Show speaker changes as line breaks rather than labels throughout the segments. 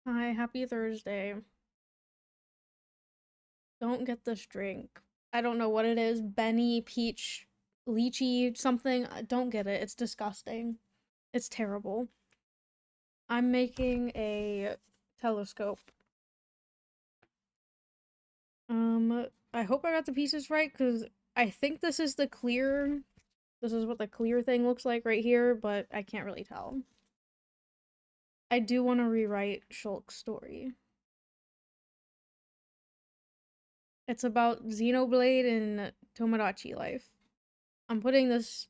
Hi, happy Thursday. Don't get this drink. I don't know what it is. Benny, peach, lychee, something. I don't get it. It's disgusting. It's terrible. I'm making a telescope. I hope I got the pieces right, because I think this is the clear. This is what the clear thing looks like right here, but I can't really tell. I do want to rewrite Shulk's story. It's about Xenoblade and Tomodachi life. I'm putting this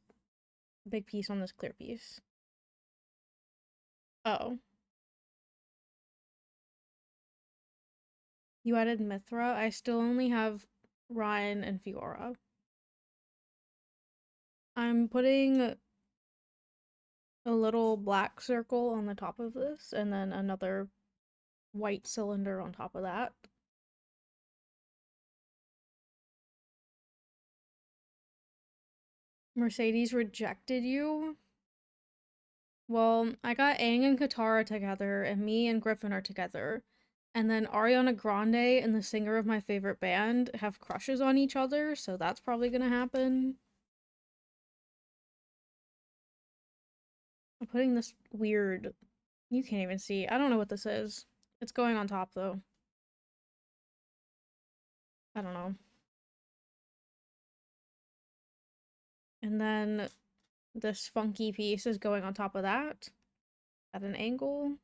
big piece on this clear piece. Oh. You added Mithra? I still only have Ryan and Fiora. I'm putting a little black circle on the top of this, and then another white cylinder on top of that. Mercedes rejected you? Well, I got Aang and Katara together, and me and Griffin are together. And then Ariana Grande and the singer of my favorite band have crushes on each other, so that's probably gonna happen. I'm putting this weird... You can't even see. I don't know what this is. It's going on top, though. I don't know. And then this funky piece is going on top of that at an angle.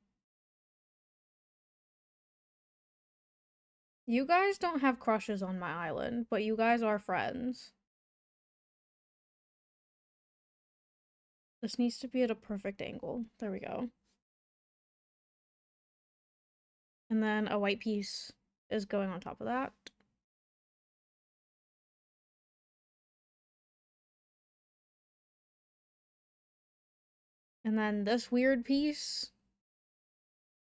You guys don't have crushes on my island, but you guys are friends. This needs to be at a perfect angle. There we go. And then a white piece is going on top of that. And then this weird piece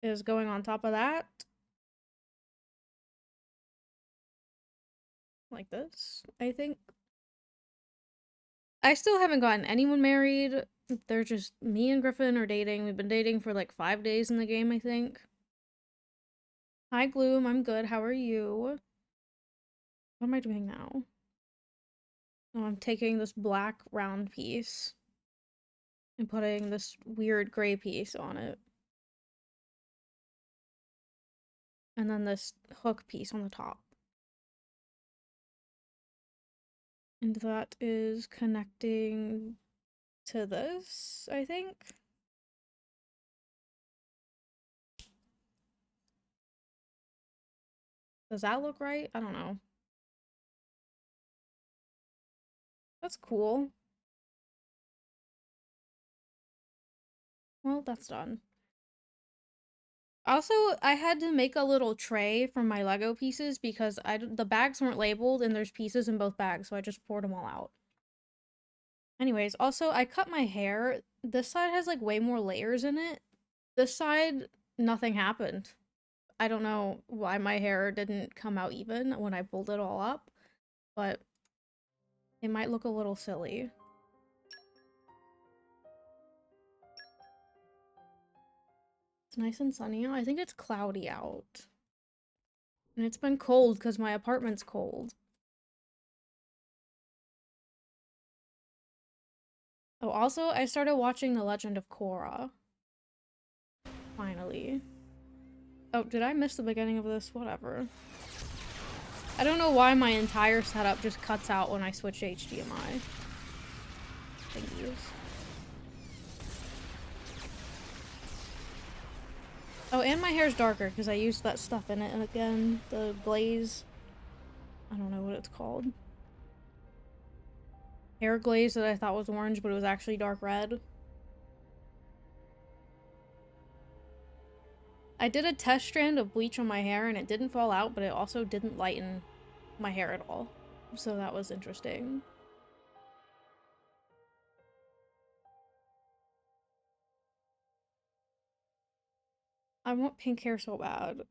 is going on top of that. Like this, I think. I still haven't gotten anyone married. They're just me and Griffin are dating. We've been dating for like 5 days in the game, I think. Hi, Gloom. I'm good. How are you? What am I doing now? Oh, I'm taking this black round piece and putting this weird gray piece on it. And then this hook piece on the top. And that is connecting to this, I think. Does that look right? I don't know. That's cool. Well, that's done. Also, I had to make a little tray from my Lego pieces because the bags weren't labeled and there's pieces in both bags, so I just poured them all out. Anyways, also, I cut my hair. This side has, like, way more layers in it. This side, nothing happened. I don't know why my hair didn't come out even when I pulled it all up, but it might look a little silly. It's nice and sunny out. I think it's cloudy out. And it's been cold because my apartment's cold. Oh, also, I started watching The Legend of Korra. Finally. Oh, did I miss the beginning of this? Whatever. I don't know why my entire setup just cuts out when I switch to HDMI. Thank Oh, and my hair's darker because I used that stuff in it. And again, the glaze. I don't know what it's called. Hair glaze that I thought was orange, but it was actually dark red. I did a test strand of bleach on my hair and it didn't fall out, but it also didn't lighten my hair at all. So that was interesting. I want pink hair so bad.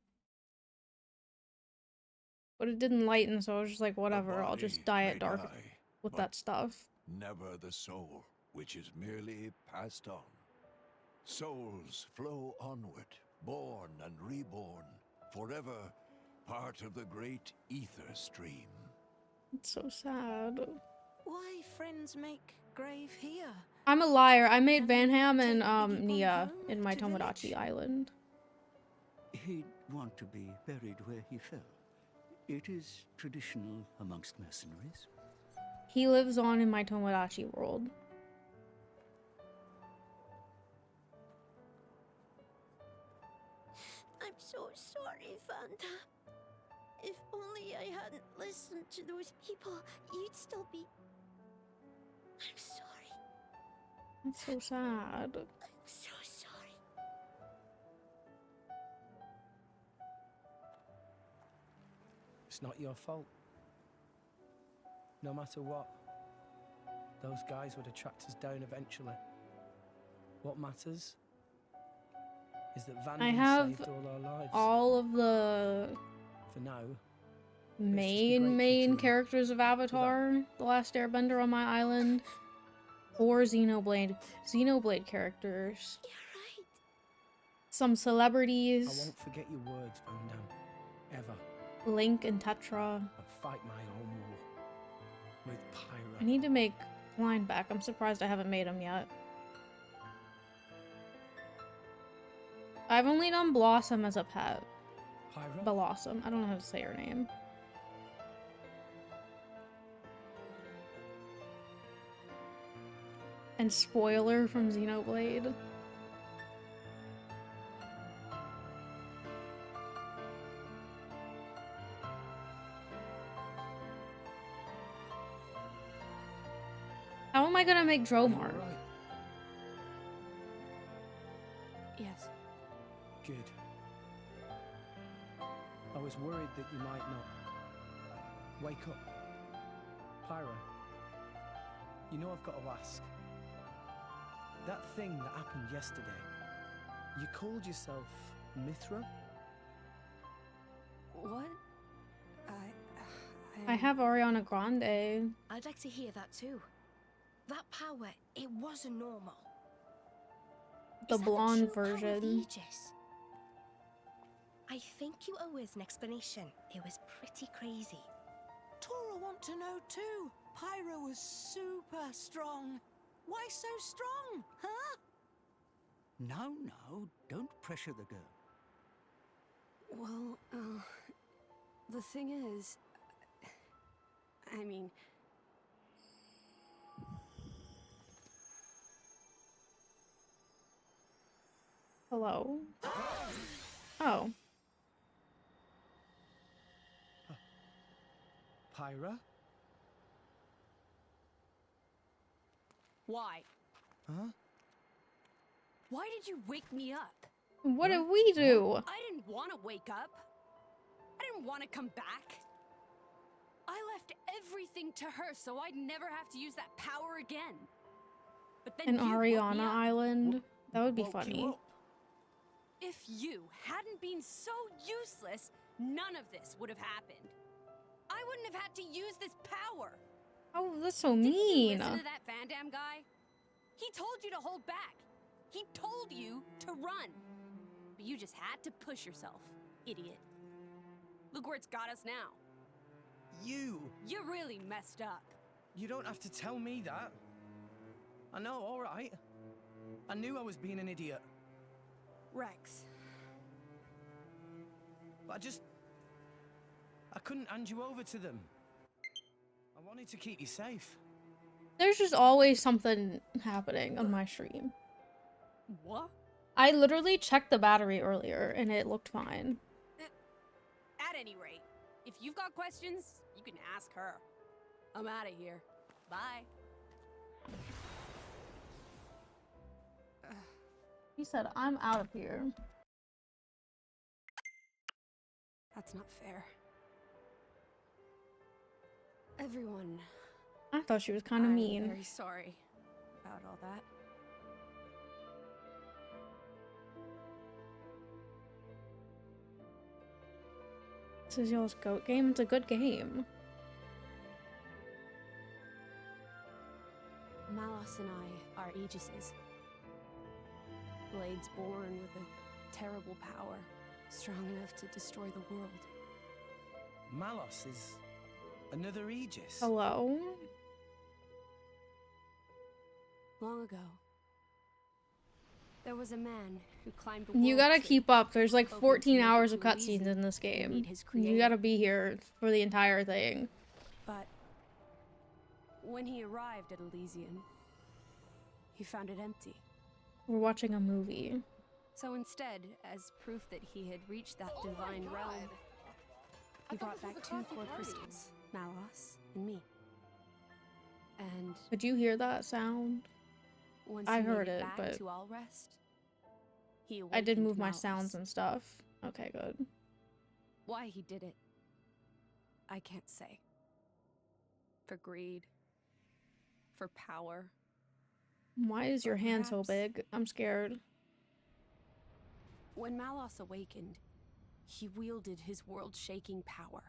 But it didn't lighten, so I was just like, whatever, I'll just dye it dark with that stuff.
Never the soul, which is merely passed on. Souls flow onward, born and reborn, forever part of the great ether stream.
It's so sad.
Why friends make grave here?
I'm a liar. I made Van Ham
Take
and
Biggie Boy
Nia
home
in my
to
Tomodachi
village?
Island.
He'd want to be buried where he fell. It is traditional amongst mercenaries.
He lives on in my Tomodachi world.
I'm so sorry, Fanta. If only I hadn't listened to those people, you'd still be... I'm sorry.
That's so sad.
I'm so sorry.
It's not your fault. No matter what, those guys would have tracked us down eventually. What matters is that
I
Van
have
saved all our lives.
all of the
For now,
main
grateful to
characters of Avatar, The Last Airbender on my island, or Xenoblade characters.
You're right.
Some
I
celebrities,
won't forget your words, Van Damme. Ever.
Link and Tetra.
And fight my own war. With
I
Pyra.
need to make Line back. I'm surprised I haven't made him yet. I've only done Blossom as a pet.
Pyra?
Blossom. I don't know how to say her name. And Spoiler from Xenoblade. How am I gonna make Dromar?
Right.
Yes.
Good. I was worried that you might not. Wake up. Pyra. You know I've got to ask. That thing that happened yesterday, you called yourself Mithra?
What?
I have Ariana Grande.
I'd like to hear that too. That power, it wasn't normal.
The
Is that
blonde
true power of
version.
Aegis? I think you owe us an explanation. It was pretty crazy.
Tora want to know too. Pyro was super strong. Why so strong, huh?
No, don't pressure the girl.
Well, the thing is, I mean,
Hello? Oh.
Pyra?
why?
Huh?
Why did you wake me up?
What did we do?
I didn't want to wake up. I didn't want to come back. I left everything to her so I'd never have to use that power again. But then
An
you woke me
Ariana
up.
Island? That would be
Woke you
funny.
up.
If you hadn't been so useless, none of this would have happened. I wouldn't have had to use this power.
Oh, that's so
Didn't you
mean.
listen to that Van Damme guy? He told you to hold back. He told you to run. But you just had to push yourself, idiot. Look where it's got us now.
You!
You really messed up.
You don't have to tell me that. I know, alright. I knew I was being an idiot.
Rex.
But I couldn't hand you over to them. I wanted to keep you safe.
There's just always something happening on my stream.
What?
I literally checked the battery earlier and it looked fine.
At any rate, if you've got questions, you can ask her. I'm out of here. Bye.
He said, I'm out of here.
That's not fair. Everyone,
I thought she was kind of
I'm
mean.
very sorry about all that.
This is y'all's goat game. It's a good game.
Malos and I are Aegises. Blades born with a terrible power, strong enough to destroy the world.
Malos is another Aegis.
Hello?
Long ago, there was a man who climbed the
You
world
gotta
tree,
keep up. There's like
hoping to
14
make it
hours
to
of cutscenes
Elysium
in this
and
game.
meet his
You
creator.
gotta be here for the entire thing.
But when he arrived at Elysium, he found it empty.
We're watching a movie.
So instead, as proof that he had reached that divine realm, he brought back two core crystals, Malos and me. And
Did you hear that sound?
once
I
he made
heard it,
back
but
to all rest, he
I did
awakened
move my
Malos.
sounds and stuff. Okay, good.
Why he did it, I can't say. For greed, for power.
Why is your
Or
hand so
perhaps-
big? I'm scared.
When Malos awakened, he wielded his world-shaking power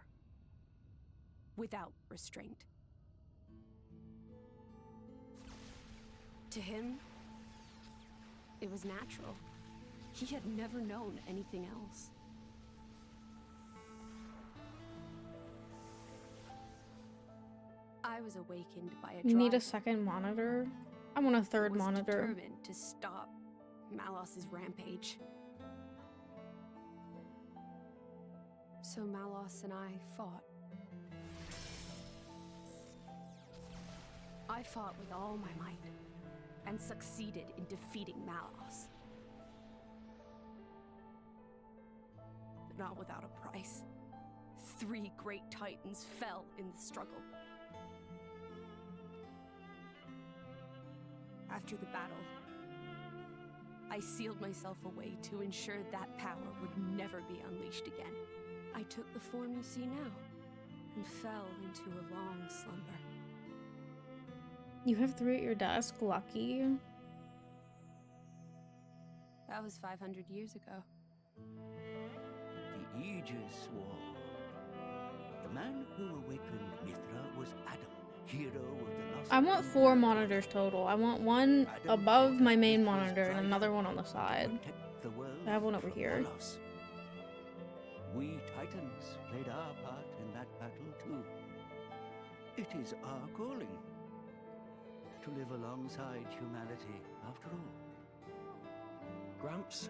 without restraint. To him, it was natural. He had never known anything else. I was awakened by a
You need a
drive
second monitor? I want a
that
third
was
monitor.
determined to stop Malos's rampage. So Malos and I fought. I fought with all my might and succeeded in defeating Malos. But not without a price. 3 great titans fell in the struggle. After the battle, I sealed myself away to ensure that power would never be unleashed again. I took the form you see now and fell into a long slumber.
You have 3 at your desk? Lucky.
That was 500 years ago.
The Aegis War. The man who awakened Mithra was Adam, hero of the lost.
I want 4 monitors total. I want one above my main monitor and another one on the side.
The world
I have one over
from
here.
Malos. We Titans played our part in that battle too. It is our calling to live alongside humanity after all.
Gramps,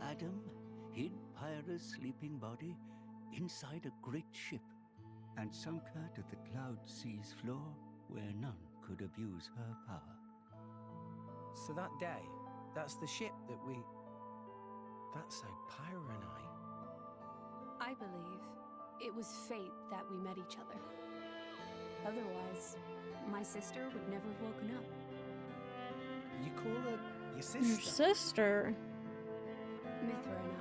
Adam hid Pyra's sleeping body inside a great ship and sunk her to the Cloud Sea's floor where none could abuse her power.
so that day, that's the ship that we... That's how Pyra and
I believe it was fate that we met each other. Otherwise, my sister would never have woken up.
You call her your
Your
sister?
sister.
Mithra and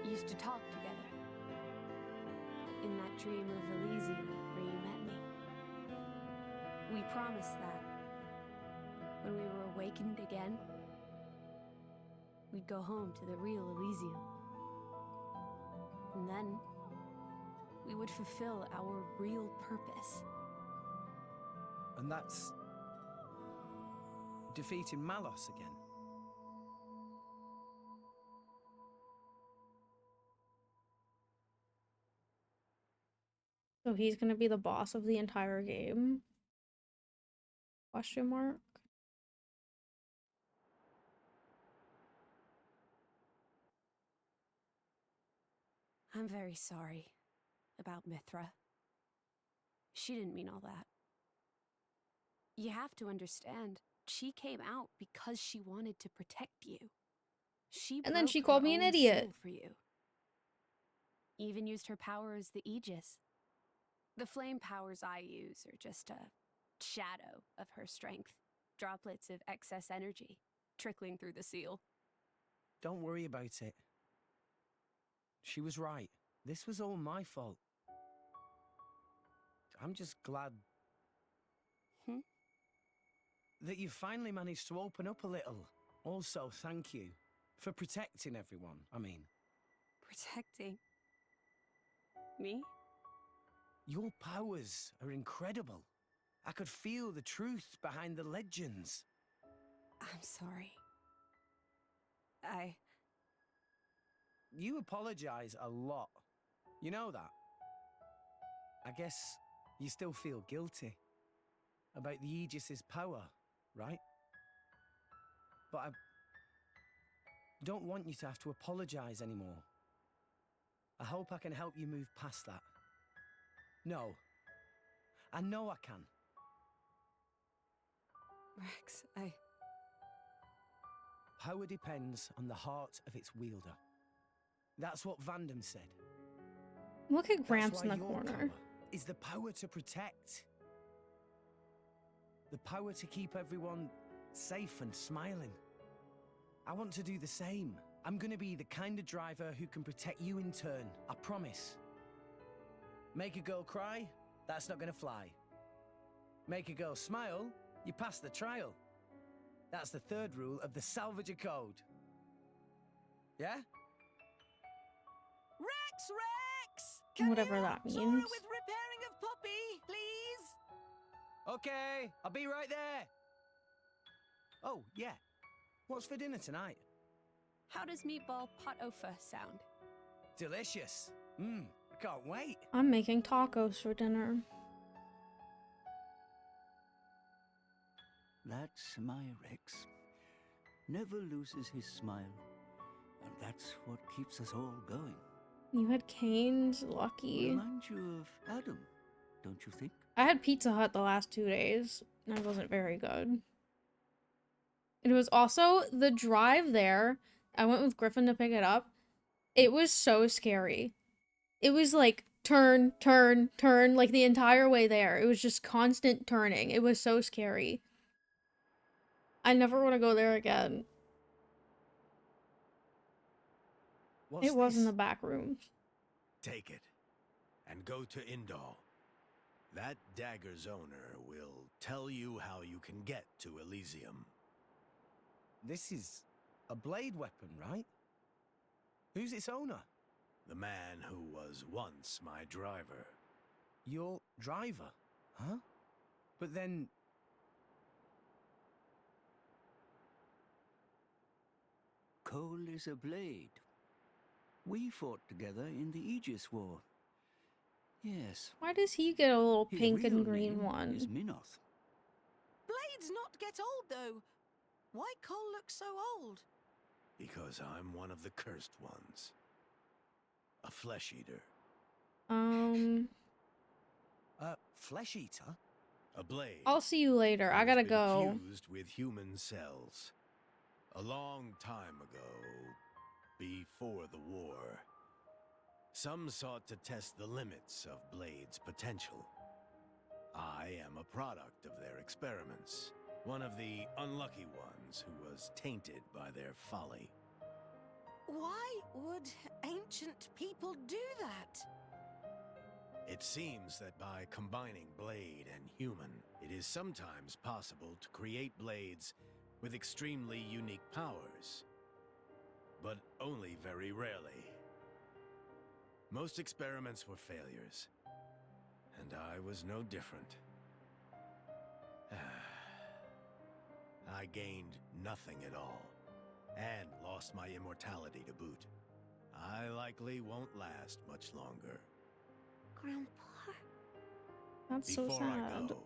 I used to talk together. In that dream of Elysium where you met me. We promised that when we were awakened again, we'd go home to the real Elysium. And then we would fulfill our real purpose.
And that's... defeating Malos again.
So he's gonna be the boss of the entire game? Question mark?
I'm very sorry about Mithra. She didn't mean all that. You have to understand, she came out because she wanted to protect you. She
And then she
broke
called
her
me an
own
idiot.
soul for you. Even used her power as the Aegis. The flame powers I use are just a shadow of her strength. Droplets of excess energy trickling through the seal.
Don't worry about it. She was right. This was all my fault. I'm just glad... that you finally managed to open up a little. Also, thank you for protecting everyone, I mean.
Protecting me?
Your powers are incredible. I could feel the truth behind the legends.
I'm sorry.
You apologize a lot. You know that? I guess you still feel guilty about the Aegis's power, right? But I don't want you to have to apologize anymore. I hope I can help you move past that. No. I know I can.
Rex,
Power depends on the heart of its wielder. That's what Vandam said.
Look at Gramps
That's
in
why
the
your
corner.
power is the power to protect. The power to keep everyone safe and smiling. I want to do the same. I'm gonna be the kind of driver who can protect you in turn, I promise. Make a girl cry? That's not gonna fly. Make a girl smile? You pass the trial. That's the third rule of the Salvager Code. Yeah?
Rex! Can
Whatever
you
that
help Sora
means.
with repairing of Poppy, please?
Okay, I'll be right there. Oh, yeah. What's for dinner tonight?
how does meatball pot au feu sound?
Delicious. I can't wait.
I'm making tacos for dinner.
That's my Rex. Never loses his smile. And that's what keeps us all going.
You had canes? Lucky.
Reminds you of Adam, don't you think?
I had Pizza Hut the last 2 days, and it wasn't very good. It was also the drive there. I went with Griffin to pick it up. It was so scary. It was like turn, turn, turn, like the entire way there. It was just constant turning. It was so scary. I never want to go there again.
What's
It was in
this?
the back rooms.
Take it, and go to Indal. That dagger's owner will tell you how you can get to Elysium.
This is a blade weapon, right? Who's its owner?
The man who was once my driver.
Your driver, huh? But then...
Cole is a blade. We fought together in the Aegis War. Yes.
Why does he get a little
His
pink
real
and green
name
one?
is Minoth.
Blades not get old, though. Why Cole look so old?
Because I'm one of the cursed ones. A flesh eater.
Flesh eater?
A blade.
I'll see you later. I
who has
gotta
been
go.
Fused with human cells. A long time ago, before the war, some sought to test the limits of Blade's potential. I am a product of their experiments. One of the unlucky ones who was tainted by their folly.
Why would ancient people do that?
It seems that by combining blade and human, it is sometimes possible to create blades with extremely unique powers. But only very rarely. Most experiments were failures, and I was no different. I gained nothing at all, and lost my immortality to boot. I likely won't last much longer.
Grandpa.
That's so
Before
sad.
I go,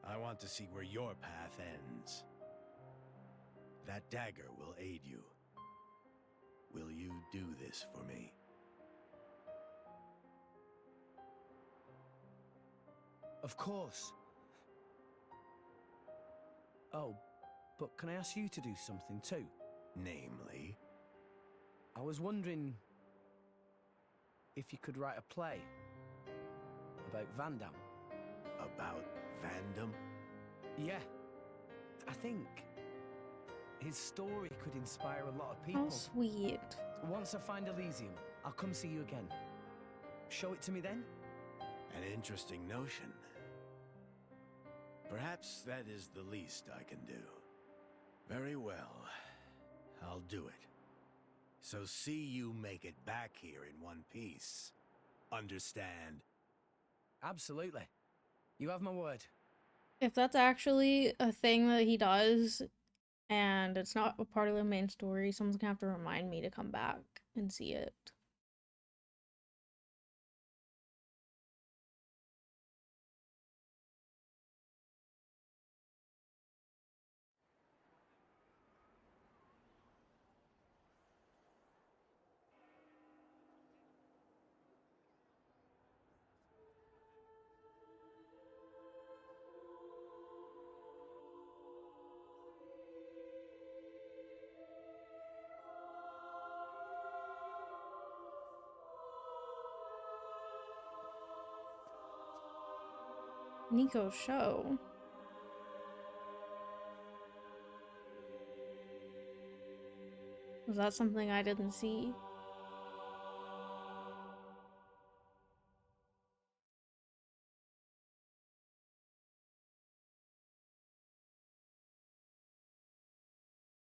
I want to see where your path ends. That dagger will aid you. Will you do this for me?
Of course. Oh, but can I ask you to do something too?
Namely,
I was wondering if you could write a play about Vandam.
about Vandam?
Yeah, I think his story could inspire a lot of people.
How sweet.
Once I find Elysium, I'll come see you again. Show it to me then?
An interesting notion. Perhaps that is the least I can do. Very well. I'll do it. So see you make it back here in one piece. Understand?
Absolutely. You have my word.
If that's actually a thing that he does, and it's not a part of the main story. Someone's gonna have to remind me to come back and see it. Nico's show. Was that something I didn't see?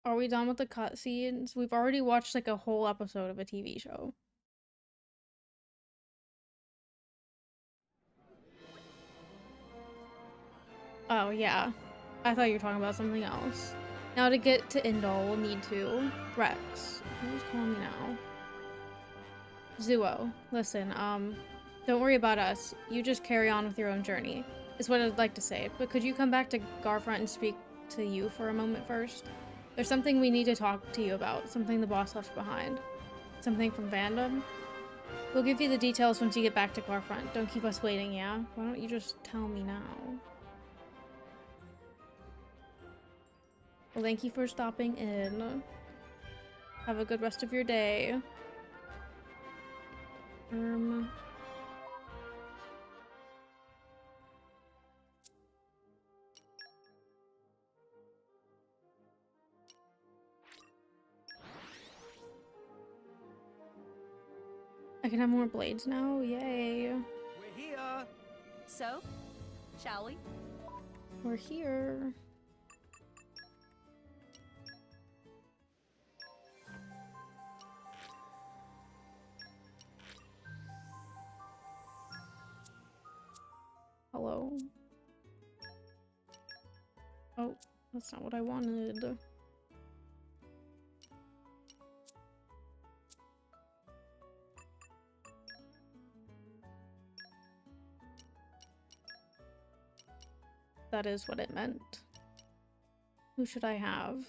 Are we done with the cutscenes? We've already watched like a whole episode of a TV show. Oh, yeah. I thought you were talking about something else. Now to get to Indol, we'll need to... Rex. Who's calling me now? Zuo. Listen, don't worry about us. You just carry on with your own journey, is what I'd like to say. But could you come back to Garfront and speak to you for a moment first? There's something we need to talk to you about. Something the boss left behind. Something from Fandom? We'll give you the details once you get back to Garfront. Don't keep us waiting, yeah? Why don't you just tell me now? Well, thank you for stopping in. Have a good rest of your day. I can have more blades now? Yay.
We're here!
So, shall we?
We're here. Hello. Oh, that's not what I wanted. That is what it meant. Who should I have?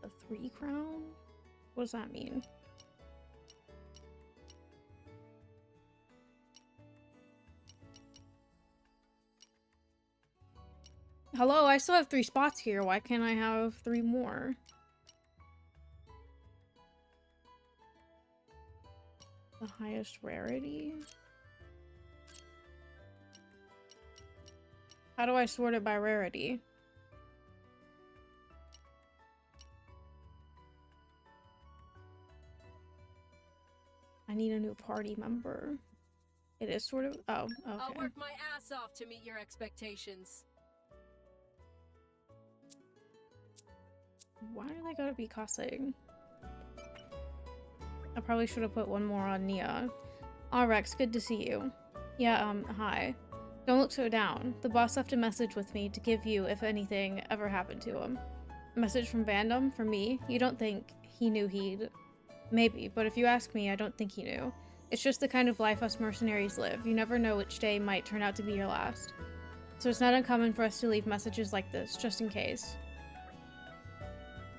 A 3 crown? What does that mean? Hello, I still have 3 spots here. Why can't I have 3 more? The highest rarity? How do I sort it by rarity? I need a new party member. It is sort of... Oh, okay.
I'll work my ass off to meet your expectations.
Why do they gotta be cussing? I probably should have put one more on Nia. Aw, Rex, good to see you. Yeah, hi. Don't look so down. The boss left a message with me to give you if anything ever happened to him. A message from Vandom? For me? You don't think he knew he'd... Maybe, but if you ask me, I don't think he knew. It's just the kind of life us mercenaries live. You never know which day might turn out to be your last. So it's not uncommon for us to leave messages like this, just in case.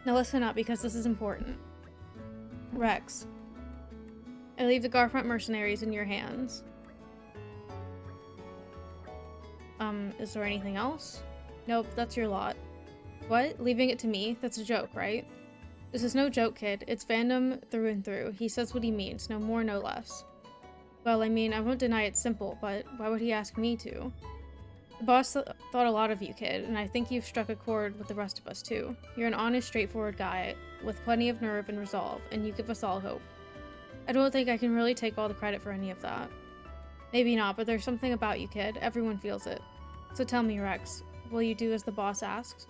Now listen up, because this is important. Rex. I leave the Garfront mercenaries in your hands. Is there anything else? Nope, that's your lot. What? Leaving it to me? That's a joke, right? This is no joke, kid. It's Vandom through and through. He says what he means, no more, no less. Well, I mean, I won't deny it's simple, but why would he ask me to? The boss thought a lot of you, kid, and I think you've struck a chord with the rest of us, too. You're an honest, straightforward guy, with plenty of nerve and resolve, and you give us all hope. I don't think I can really take all the credit for any of that. Maybe not, but there's something about you, kid. Everyone feels it. So tell me, Rex, will you do as the boss asks?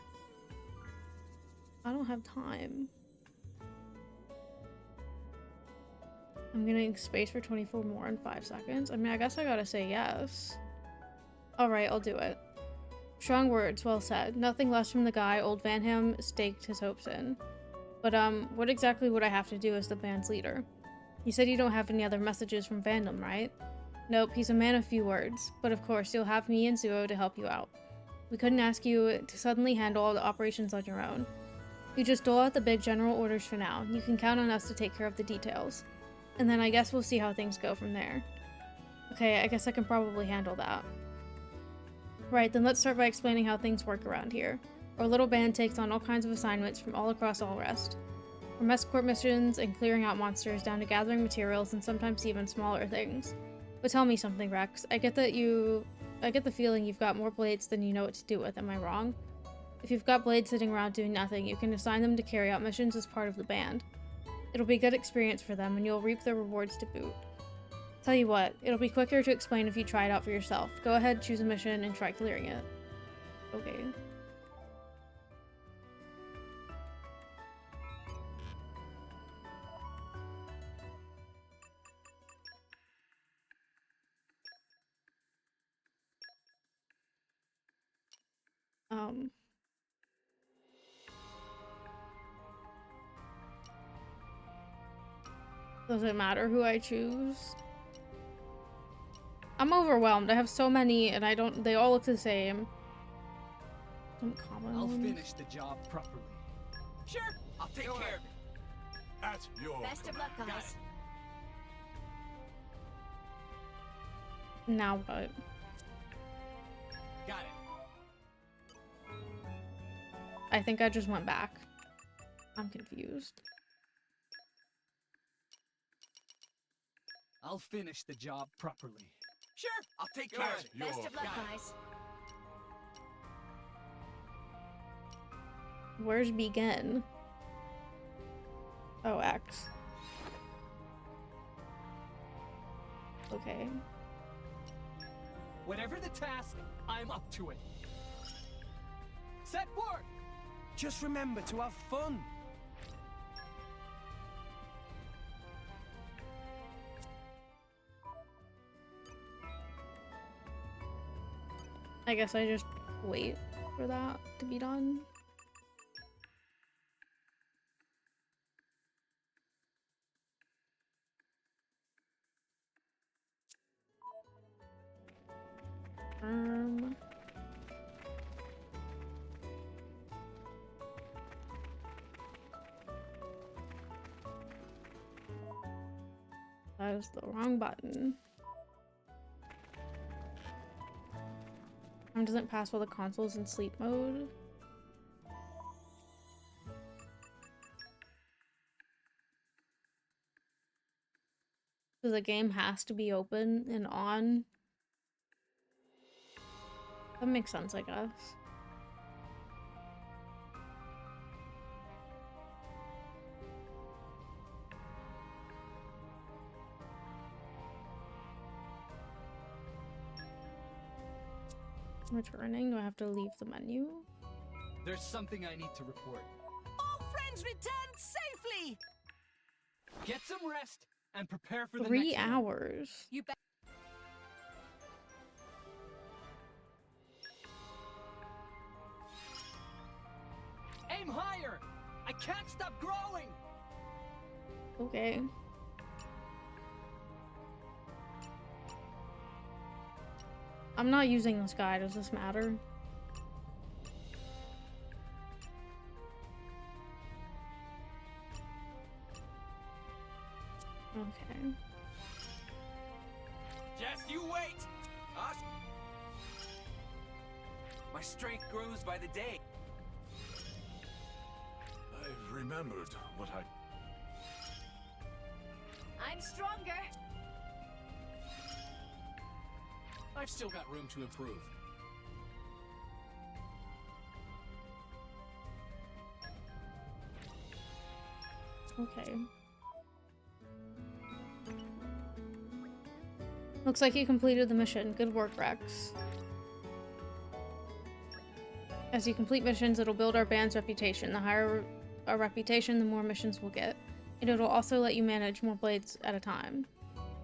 I don't have time. I'm gonna need space for 24 more in 5 seconds. I mean, I guess I gotta say yes. Alright, I'll do it. Strong words, well said. Nothing less from the guy old Vanham staked his hopes in. But, what exactly would I have to do as the band's leader? You said you don't have any other messages from Vandom, right? Nope, he's a man of few words. But of course, you'll have me and Zuo to help you out. We couldn't ask you to suddenly handle all the operations on your own. You just dole out the big general orders for now. You can count on us to take care of the details. And then I guess we'll see how things go from there. Okay, I guess I can probably handle that. Right, then let's start by explaining how things work around here. Our little band takes on all kinds of assignments from all across All Rest. From escort missions and clearing out monsters down to gathering materials and sometimes even smaller things. But tell me something, Rex. I get the feeling you've got more blades than you know what to do with, am I wrong? If you've got blades sitting around doing nothing, you can assign them to carry out missions as part of the band. It'll be good experience for them and you'll reap the rewards to boot. Tell you what, it'll be quicker to explain if you try it out for yourself. Go ahead, choose a mission, and try clearing it. Okay. Does it matter who I choose? I'm overwhelmed. I have so many and they all look the same. Some common
I'll
ones.
finish the job properly.
Sure, I'll take care of it.
At your
Best of luck,
command.
guys.
Now what?
Got it.
I think I just went back. I'm confused.
I'll finish the job properly.
Sure, I'll take care of it.
Best of luck,
Got it.
guys.
Where's begin? Oh, X. Okay.
Whatever the task, I'm up to it. Set work!
Just remember to have fun.
I guess I just wait for that to be done. That is the wrong button. Doesn't pass while the console's in sleep mode. So the game has to be open and on. That makes sense, I guess. Returning? Do I have to leave the menu?
There's something I need to report.
All friends returned safely!
Get some rest and prepare for the
3
next one.
hours.
You bet.
Aim higher! I can't stop growing!
Okay. I'm not using this guy. Does this matter? Okay.
Just you wait. My strength grows by the day.
I've remembered what
I'm stronger.
I've still got room to improve.
Okay. Looks like you completed the mission. Good work, Rex. As you complete missions, it'll build our band's reputation. The higher our reputation, the more missions we'll get. And it'll also let you manage more blades at a time.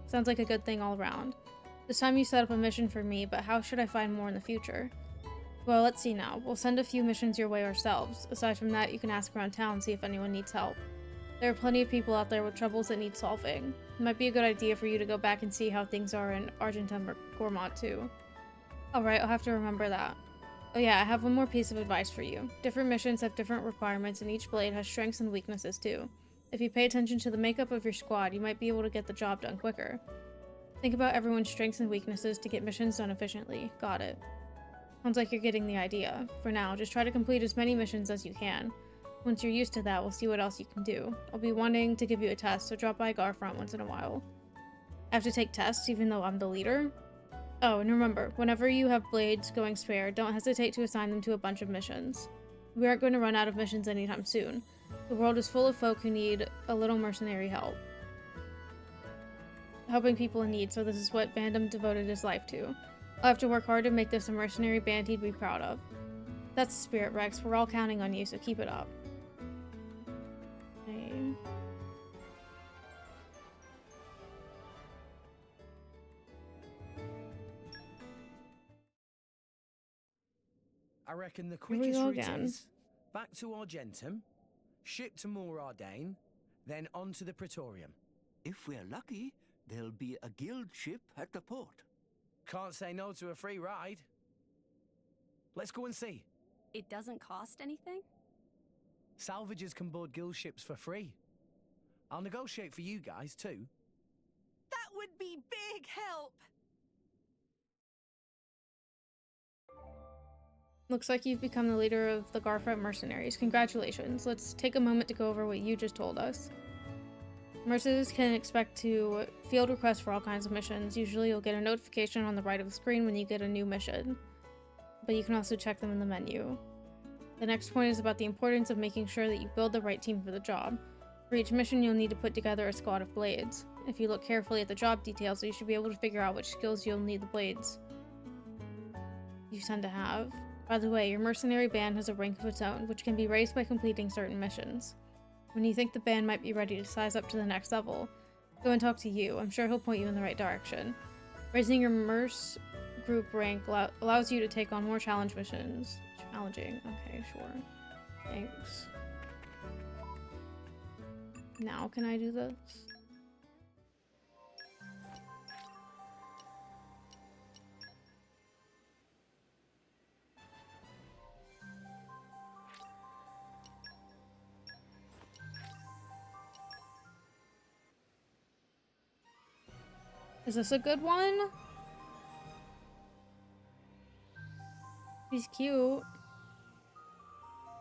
Sounds like a good thing all around. This time you set up a mission for me, but how should I find more in the future? Well, let's see now. We'll send a few missions your way ourselves. Aside from that, you can ask around town and see if anyone needs help. There are plenty of people out there with troubles that need solving. It might be a good idea for you to go back and see how things are in Argentum or Gormont too. Alright, I'll have to remember that. Oh yeah, I have one more piece of advice for you. Different missions have different requirements and each blade has strengths and weaknesses too. If you pay attention to the makeup of your squad, you might be able to get the job done quicker. Think about everyone's strengths and weaknesses to get missions done efficiently. Got it. Sounds like you're getting the idea. For now, just try to complete as many missions as you can. Once you're used to that, we'll see what else you can do. I'll be wanting to give you a test, so drop by Garfront once in a while. I have to take tests even though I'm the leader? Oh, and remember, whenever you have blades going spare, don't hesitate to assign them to a bunch of missions. We aren't going to run out of missions anytime soon. The world is full of folk who need a little mercenary help. Helping people in need, so this is what Vandam devoted his life to. I'll have to work hard to make this a mercenary band he'd be proud of. That's the spirit, Rex. We're all counting on you, so keep it up. Okay.
I reckon the
Here we
quickest
go
route
again.
is back to Argentum, ship to Mor Ardain, then on to the Praetorium.
If we're lucky, there'll be a guild ship at the port.
Can't say no to a free ride. Let's go and see.
It doesn't cost anything?
Salvagers can board guild ships for free. I'll negotiate for you guys too.
That would be big help.
Looks like you've become the leader of the Garfront mercenaries. Congratulations. Let's take a moment to go over what you just told us. Mercenaries can expect to field requests for all kinds of missions. Usually you'll get a notification on the right of the screen when you get a new mission, but you can also check them in the menu. The next point is about the importance of making sure that you build the right team for the job. For each mission, you'll need to put together a squad of blades. If you look carefully at the job details, you should be able to figure out which skills you'll need the blades you tend to have. By the way, your mercenary band has a rank of its own, which can be raised by completing certain missions. When you think the band might be ready to size up to the next level, go and talk to you. I'm sure he'll point you in the right direction. Raising your merc group rank allows you to take on more challenge missions. Challenging. Okay, sure. Thanks. Now can I do this? Is this a good one? He's cute.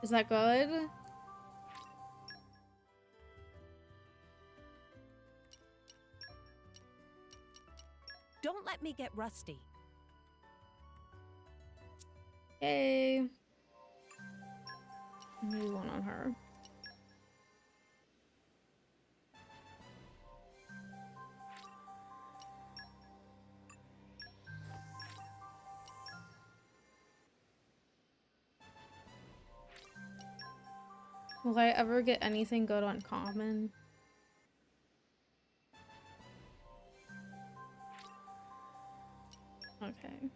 Is that good?
Don't let me get rusty.
Yay. Maybe one on her. Will I ever get anything good on common? Okay.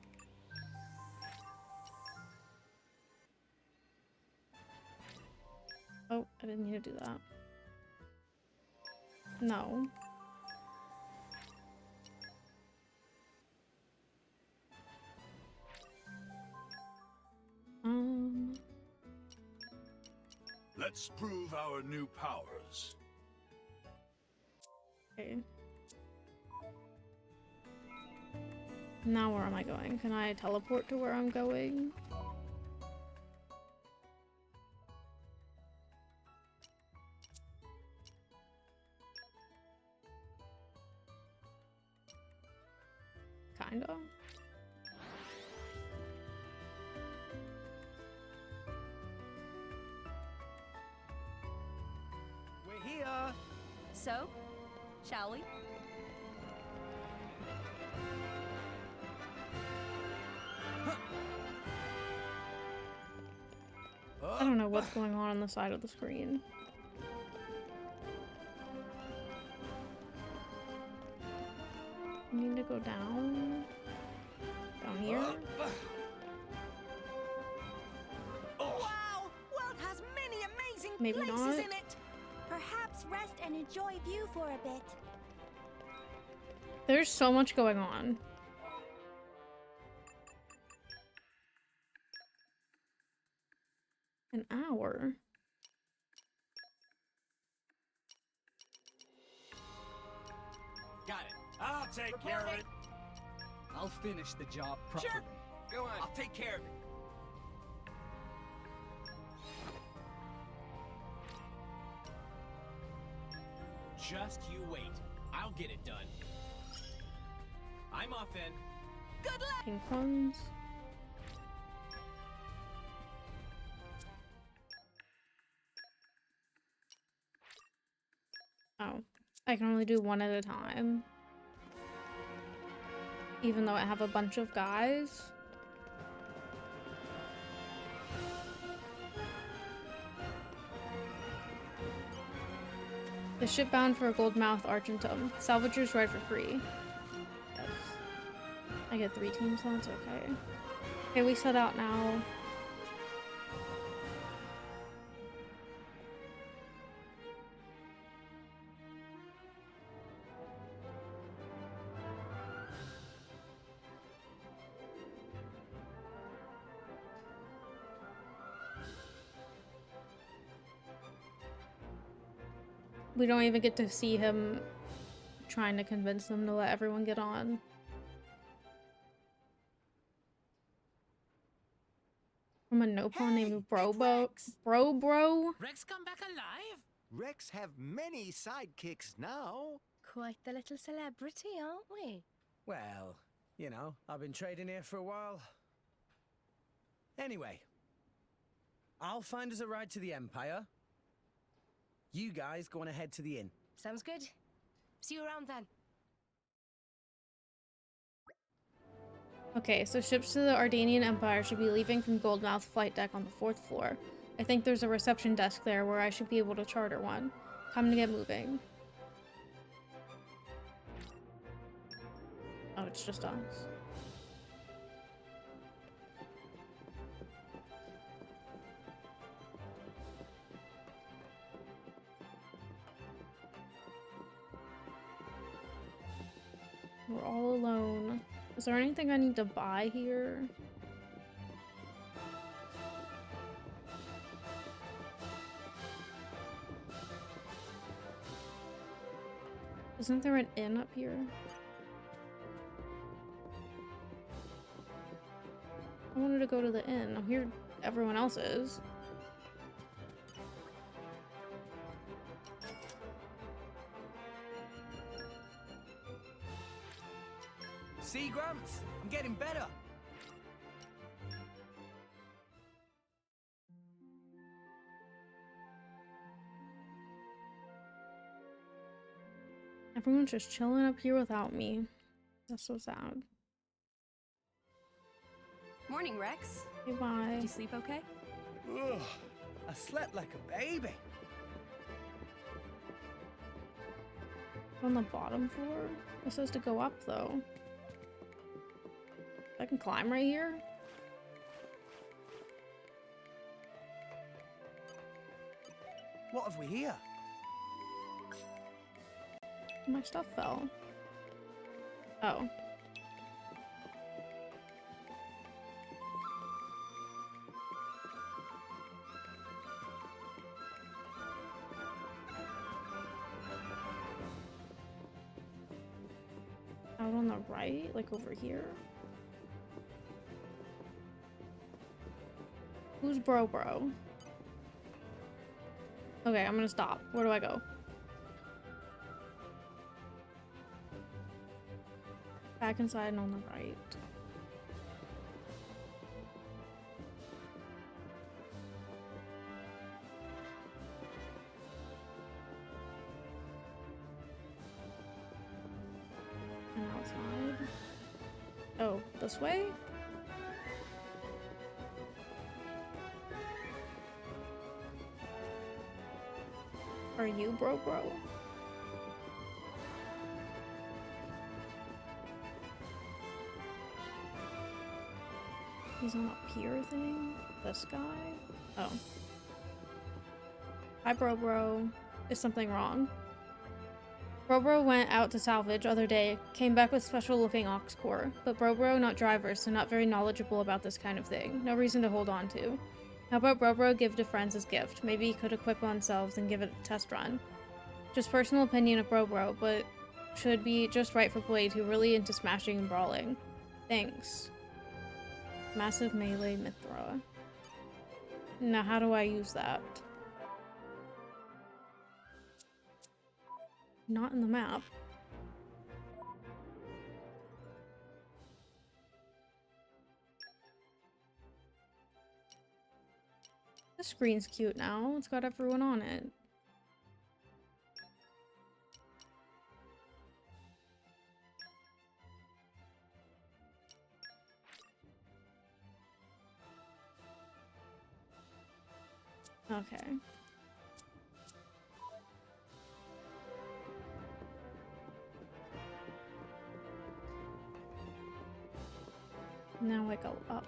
Oh, I didn't mean to do that. No.
Let's prove our new powers.
Okay. Now where am I going? Can I teleport to where I'm going? Kinda.
We're here!
So, shall we?
I don't know what's going on the side of the screen. I need to go down. Down here.
Wow! World has many amazing
Maybe
places
not.
in it.
Perhaps rest and enjoy view for a bit.
There's so much going on. An hour.
Got it.
I'll take care of it.
I'll finish the job properly.
Sure. Go on. I'll take care of it.
Just you wait. I'll get it done. I'm off then.
Good luck!
King funds. Oh. I can only do one at a time. Even though I have a bunch of guys. The ship bound for Goldmouth Argentum. Salvagers ride for free. Yes. I get 3 team slots, okay. Okay, we set out now. We don't even get to see him trying to convince them to let everyone get on. From a no pawn named Bro.
Rex come back alive?
Rex have many sidekicks now.
Quite the little celebrity, aren't we?
Well, you know, I've been trading here for a while. Anyway, I'll find us a ride to the Empire. You guys go on ahead to the inn.
Sounds good. See you around then.
Okay, so ships to the Ardanian Empire should be leaving from Goldmouth flight deck on the 4th floor. I think there's a reception desk there where I should be able to charter one. Time to get moving. Oh, it's just us. We're all alone. Is there anything I need to buy here? Isn't there an inn up here? I wanted to go to the inn. Here everyone else is.
See, Gramps? I'm getting better.
Everyone's just chilling up here without me. That's so sad.
Morning, Rex.
Okay, bye.
Did you sleep okay?
Ugh, I slept like a baby.
On the bottom floor? It says to go up though. I can climb right here?
What have we here?
My stuff fell. Oh. Out on the right? Like over here? Who's Bro? Okay, I'm gonna stop. Where do I go? Back inside and on the right. And outside. Oh, this way? Are you bro? He's on a pier thing? This guy? Oh. Hi bro. Is something wrong? Bro went out to salvage other day, came back with special looking ox core, but Bro not driver, so not very knowledgeable about this kind of thing. No reason to hold on to. How about Bro give to friends as gift? Maybe he could equip themselves and give it a test run. Just personal opinion of Bro, but should be just right for Blade, who really into smashing and brawling. Thanks. Massive melee Mithra. Now how do I use that? Not in the map. The screen's cute now. It's got everyone on it. Okay. Now I go up.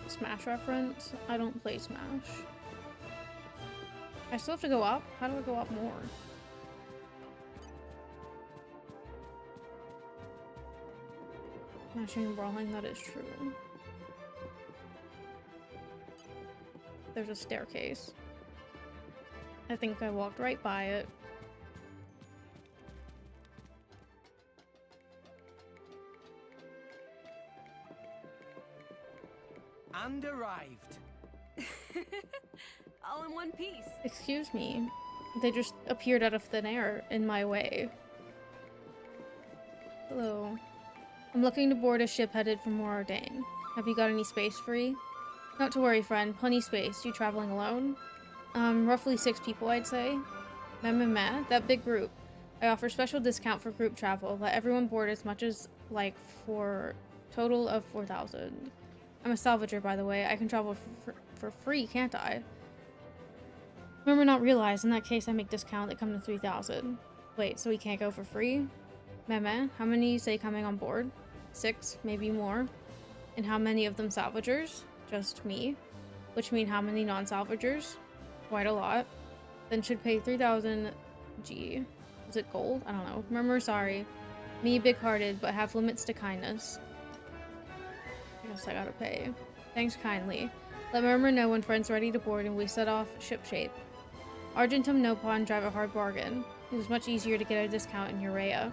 Smash reference? I don't play Smash. I still have to go up? How do I go up more? Smashing and brawling, that is true. There's a staircase. I think I walked right by it.
And arrived.
All in one piece.
Excuse me. They just appeared out of thin air in my way. Hello. I'm looking to board a ship headed for Moradane. Have you got any space free? Not to worry, friend. Plenty space. You traveling alone? Roughly 6 people, I'd say. Meh. That big group. I offer special discount for group travel. Let everyone board as much as, like, for total of 4,000. I'm a salvager, by the way. I can travel for free, can't I? Remember not realize, in that case I make discount that come to 3,000. Wait, so we can't go for free? Meh. How many you say coming on board? 6, maybe more. And how many of them salvagers? Just me. Which mean how many non-salvagers? Quite a lot. Then should pay 3,000 G. Is it gold? I don't know. Remember, sorry. Me big-hearted, but have limits to kindness. I guess I gotta pay. Thanks kindly. Let Murmur know when friend's ready to board and we set off shipshape. Argentum Nopon drive a hard bargain. It was much easier to get a discount in Urea.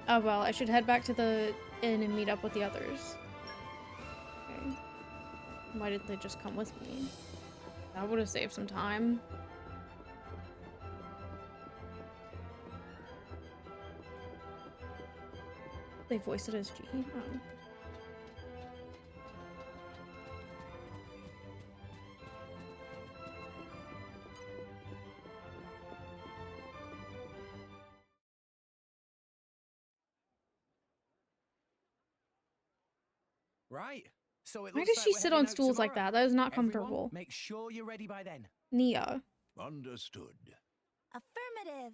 Oh well, I should head back to the inn and meet up with the others. Okay. Why didn't they just come with me? That would have saved some time. They voiced it as G? Oh.
Right. So it
Why
looks
does
like
she
we're
sit
heading
on
out
stools like
tomorrow.
that? That is not
Everyone,
comfortable.
make sure you're ready by then.
Nia.
Understood.
Affirmative.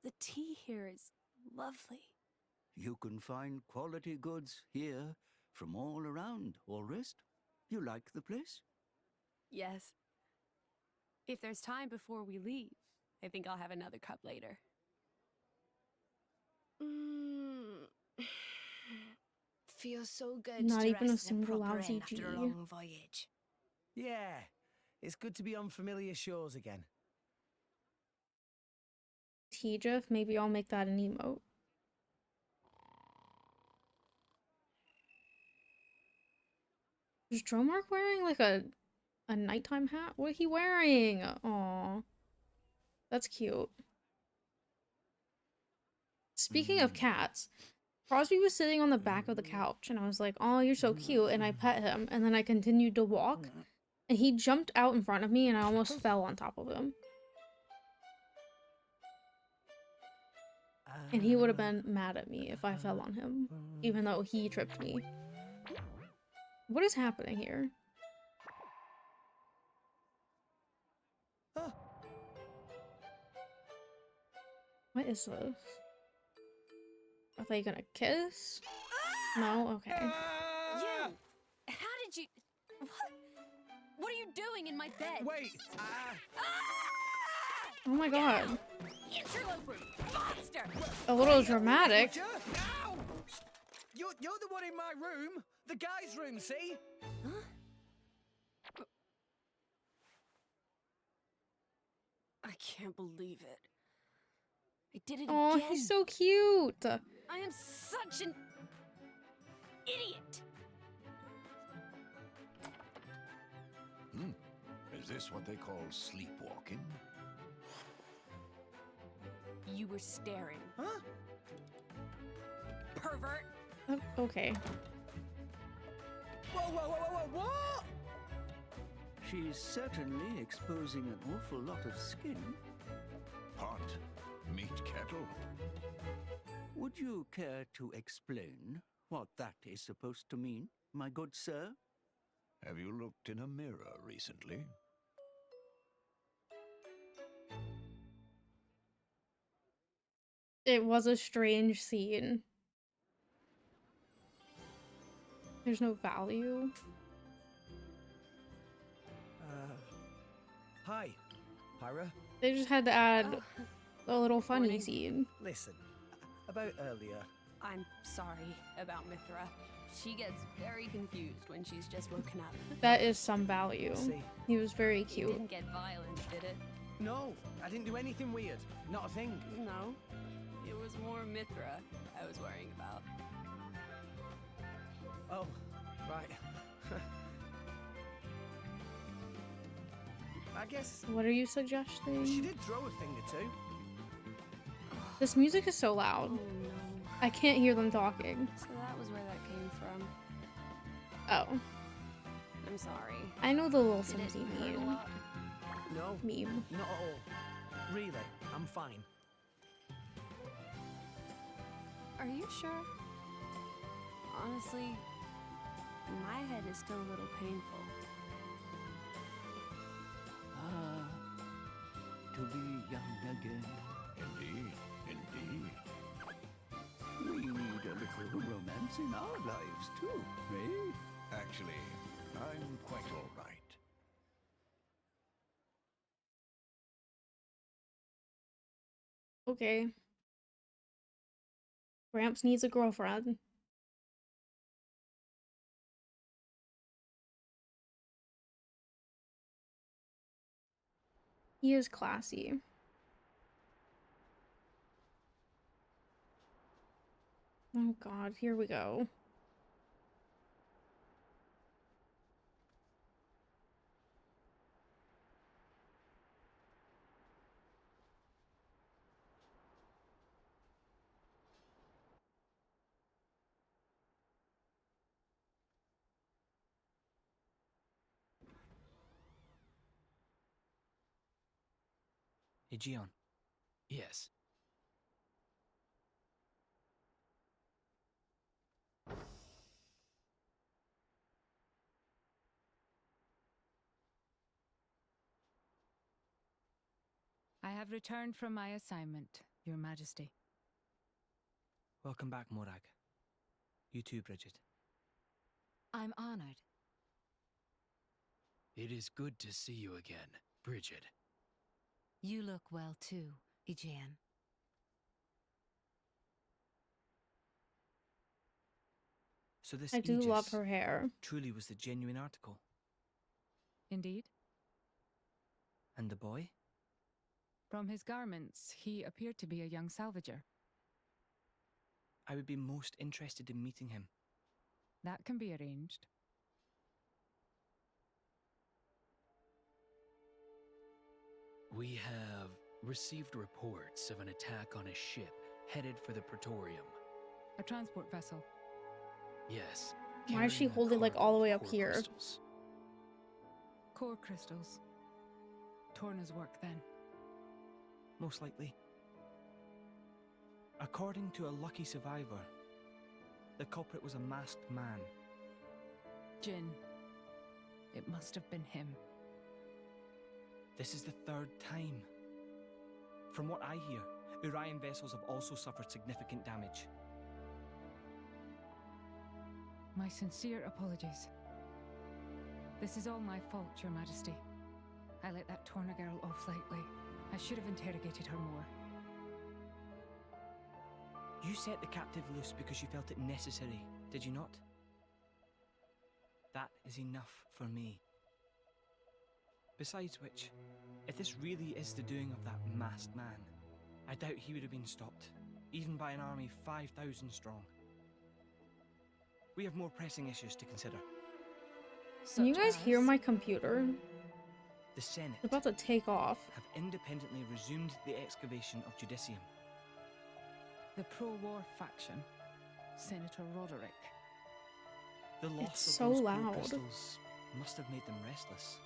The tea here is lovely.
You can find quality goods here from all around, Allrest. You like the place?
Yes. If there's time before we leave, I think I'll have another cup later.
Feels so good
Not
to
even a
rest in a
single
proper
lousy
inn after a
G.
long voyage.
Yeah. It's good to be on familiar shores again.
T-Jeff, maybe I'll make that an emote. Is Dromark wearing like a nighttime hat? What is he wearing? Aw. That's cute. Speaking of cats, Crosby was sitting on the back of the couch, and I was like, "Oh, you're so cute," and I pet him, and then I continued to walk, and he jumped out in front of me, and I almost fell on top of him. And he would have been mad at me if I fell on him, even though he tripped me. What is happening here? What is this? Are they gonna kiss? No? Okay.
You! How did you... What are you doing in my bed?
Wait!
Oh my god.
Interloper! Monster!
A little dramatic.
Ow! You're the one in my room! The guy's room, see?
Huh? I can't believe it. I did it
Oh,
again.
he's so cute.
I am such an idiot.
Is this what they call sleepwalking?
You were staring.
Huh?
Pervert.
Okay.
Whoa, what?
She's certainly exposing an awful lot of skin.
Pot, meat kettle.
Would you care to explain what that is supposed to mean, my good sir?
Have you looked in a mirror recently?
It was a strange scene. There's no value.
Hi, Pyra.
They just had to add a little funny scene.
Listen, about earlier.
I'm sorry about Mithra. She gets very confused when she's just woken up.
That is some value.
See?
He was very
It
cute.
didn't get violent, did it?
No, I didn't do anything weird. Not a thing.
No. It was more Mithra I was worrying about.
Oh, right. I guess
What are you
she
suggesting?
did throw a thing or two.
This music is so
Oh
loud.
no.
I can't hear them talking.
So that was where that came from.
Oh.
I'm sorry.
I know the little
Did it
Simpsy
hurt a
meme.
lot?
No,
Meme.
not at all. Really, I'm fine.
Are you sure? Honestly, my head is still a little painful.
Ah, to be young again.
Indeed, indeed.
We need a little romance in our lives too, eh?
Actually, I'm quite all right.
Okay. Gramps needs a girlfriend. He is classy. Oh god, here we go.
Aegeon. Yes.
I have returned from my assignment, Your Majesty.
Welcome back, Morag. You too, Bridget.
I'm honored.
It is good to see you again, Bridget.
You look well too, Aegeon.
So this
I do love
Aegis
her hair.
truly was the genuine article.
Indeed.
And the boy?
From his garments, he appeared to be a young salvager.
I would be most interested in meeting him.
That can be arranged.
We have received reports of an attack on a ship headed for the Praetorium.
A transport vessel.
Yes.
Why is she
carrying a
holding like
cargo
all the
of
way up
core
here?
crystals.
Core crystals. Torna's work then.
Most likely. According to a lucky survivor, the culprit was a masked man.
Jin. It must have been him.
This is the third time. From what I hear, Urian vessels have also suffered significant damage.
My sincere apologies. This is all my fault, Your Majesty. I let that Torna girl off lightly. I should have interrogated her more.
You set the captive loose because you felt it necessary, did you not? That is enough for me. Besides which, if this really is the doing of that masked man, I doubt he would have been stopped, even by an army 5,000 strong. We have more pressing issues to consider.
Can you guys hear my computer?
The Senate
It's about to take off.
have independently resumed the excavation of Judicium.
The pro-war faction. Senator Roderick.
The loss
It's
of
so
those core
loud.
crystals must have made them restless.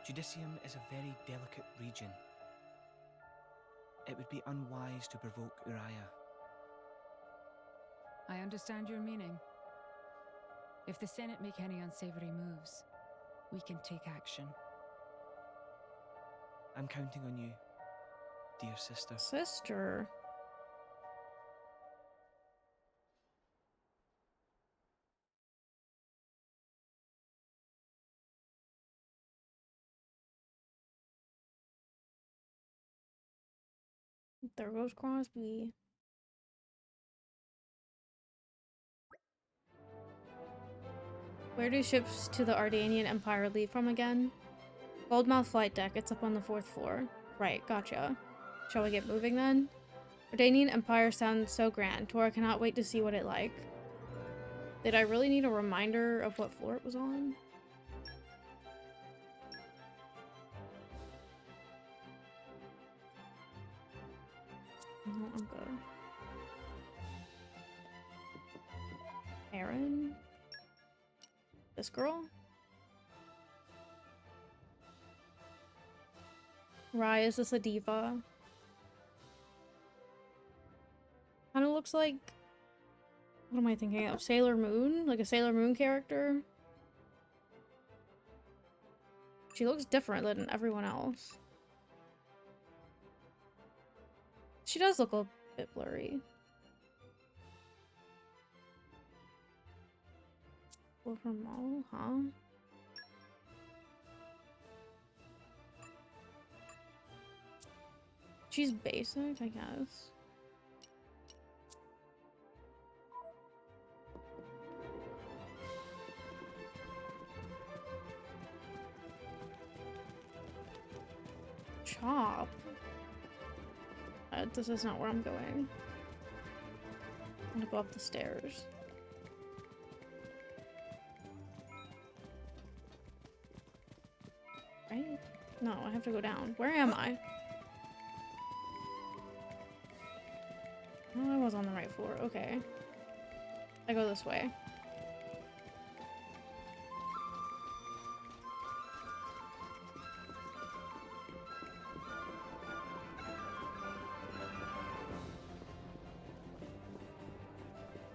Judicium is a very delicate region. It would be unwise to provoke Uriah.
I understand your meaning. If the Senate make any unsavory moves, we can take action.
I'm counting on you, dear sister.
Sister. There goes Crosby. Where do ships to the Ardanian Empire leave from again? Goldmouth Flight Deck, it's up on the 4th floor. Right, gotcha. Shall we get moving then? Ardanian Empire sounds so grand. Tora cannot wait to see what it like. Did I really need a reminder of what floor it was on? No, I'm good. Aaron? This girl? Rye, is this a diva? Kind of looks like... What am I thinking of? Sailor Moon? Like a Sailor Moon character? She looks different than everyone else. She does look a bit blurry. For her model, huh? She's basic, I guess. Chop. This is not where I'm going. I'm gonna go up the stairs. Right? No, I have to go down. Where am I? Oh, I was on the right floor. Okay. I go this way.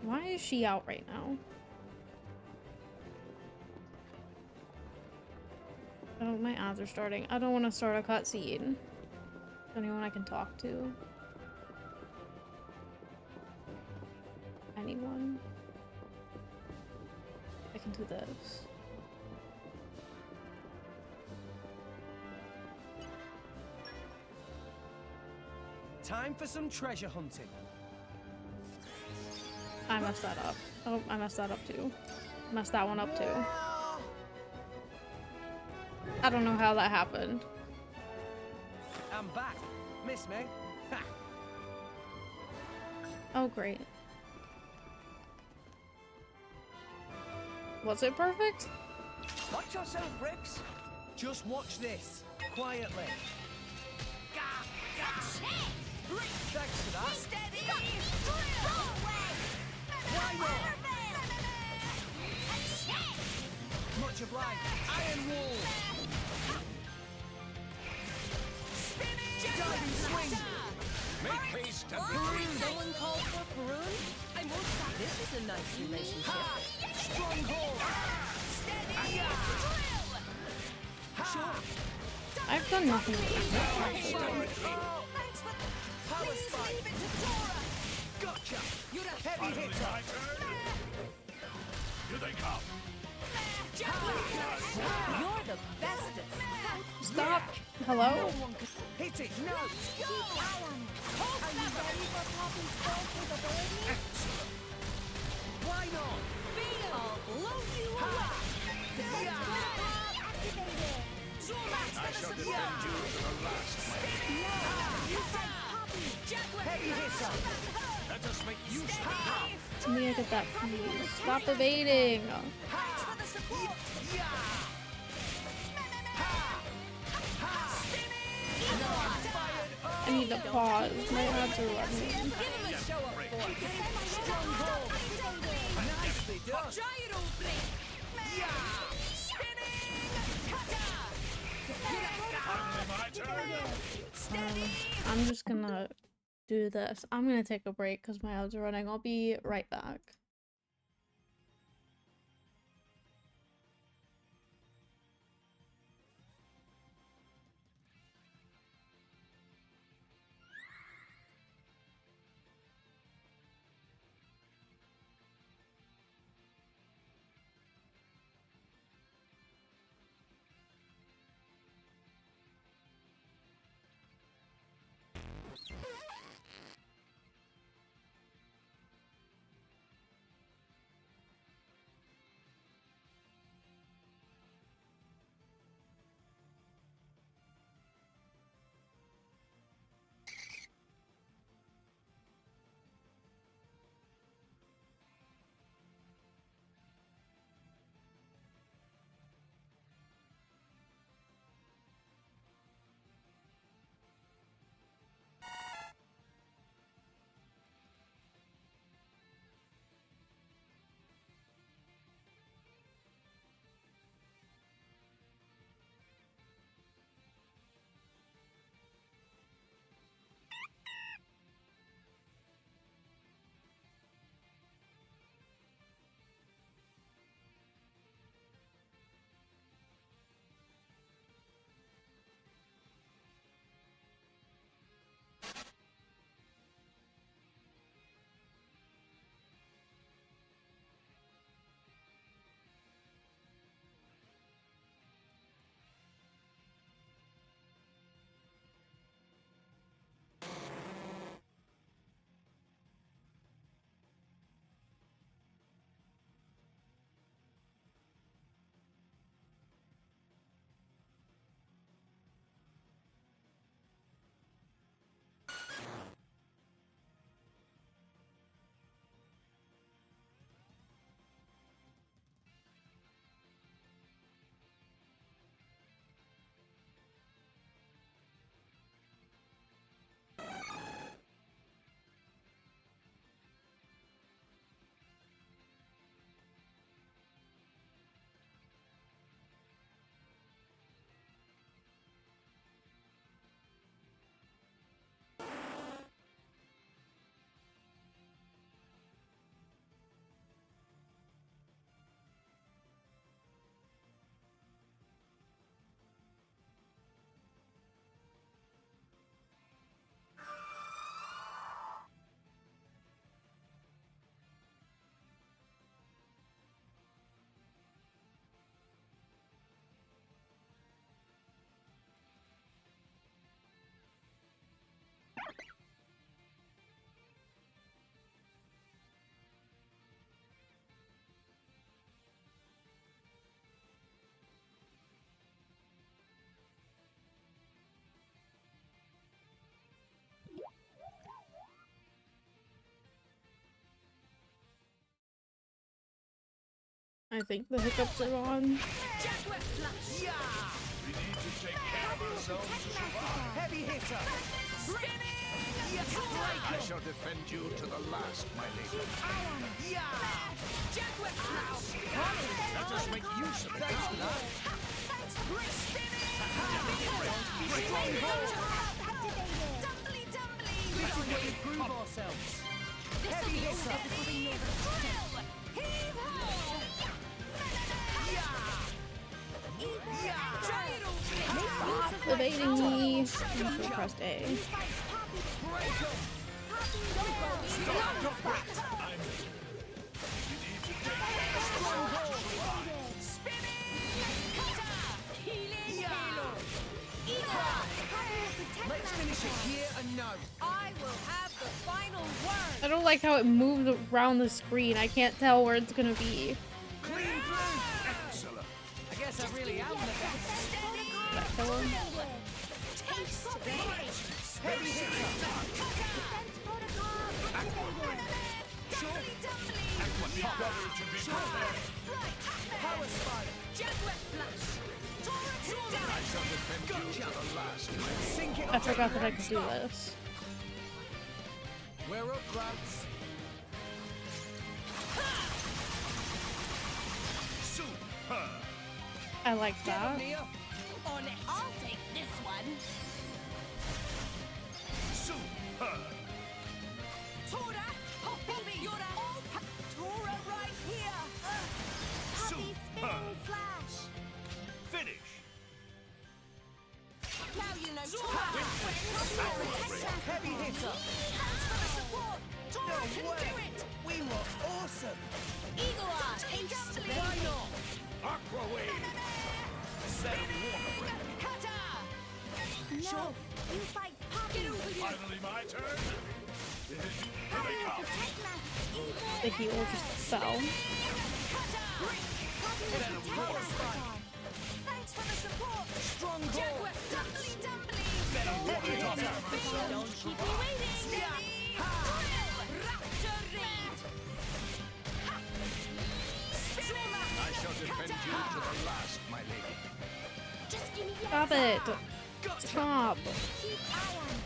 Why is she out right now? Oh, my ads are starting. I don't want to start a cutscene. Anyone I can talk to? Anyone? I can do this.
Time for some treasure hunting.
I messed that up. Oh, I messed that up too. Messed that one up too. I don't know how that happened.
I'm back. Miss me? Ha!
Oh, great. Was it perfect?
Watch yourself, Rix. Just watch this. Quietly. Thanks for that.
Steady! Go away!
Why not?
Attack!
Much obliged. Iron Wall. Diving swing.
Make haste and
Someone called for Perun? I won't stop. This is a nice relationship.
Stronghold.
Steady!
Sure.
I've done nothing with this.
Thanks for the...
Power
Please
spike.
leave it to Dora!
Gotcha.
You're a
Heavy hitter.
my turn. Here they come.
You're the bestest.
Stop. Hello?
Hit it. No.
Are you ready for Poppy's golf capability?
Why not?
I'll blow you away! Activated! Zormax
I shall defend you to the last man.
Heavy hitter.
Let us make use of it now.
To me, I get that. Stop evading.
Thanks for the support!
I need to pause. My abs are running.
Give him a show of force!
Stronghold. Nicely done.
Try it, old blade!
Only my turn.
I'm just gonna do this. I'm gonna take a break because my abs are running. I'll be right back. I think the hiccups are on.
We need to take care of ourselves to survive.
Heavy hitter!
I shall defend you to the last, my lady. Let us make use of it.
This is where we prove ourselves. Heavy hitter!
Stop evading me. I should have pressed A.
Let's finish it here and now.
I will have the final word.
I don't like how it moves around the screen. I can't tell where it's gonna be.
Clean blue! Excellent. I guess I really am the best.
That kill him?
Heavy hitter! Power spider!
I shall defend you to the last, my lady.
Sink it
I forgot that I could do this.
We're up, Grants.
Super.
I like that.
On it. I'll take this one.
Super.
Tora, baby, you're all Tora right here.
Happy spinning flash.
Finish.
Now you know Tora.
Heavy hitter!
Thanks for the support. Tora can do it.
We were awesome!
Eagle Eye.
Why not?
Aqua wave. Set of water breath.
Kata.
No, you fight Poppy.
Get over here.
Finally my turn. Here
Poppy
they
with the
come.
Tech Mask.
The heal just fell.
Poppy with the Tech Mask.
Thanks for the support.
Strong ball!
Jaguar, dumbly.
Heavy hitter!
Don't keep me waiting. Steady. Raptor raid.
I shall defend you to the last, my lady.
Just give me the
Stop it. Stop.
Keep Ion.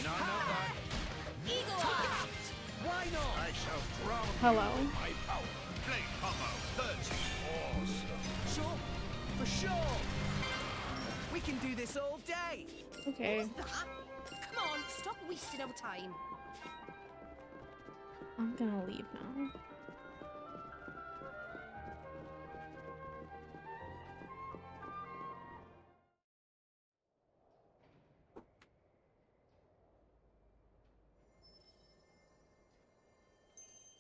None of that.
Eagle Eye.
Why not?
I shall drown
Hello.
you in my power. Blade combo. That's awesome.
Sure, for sure! We can do this all day!
Okay.
Come on, stop wasting our time.
I'm gonna leave now.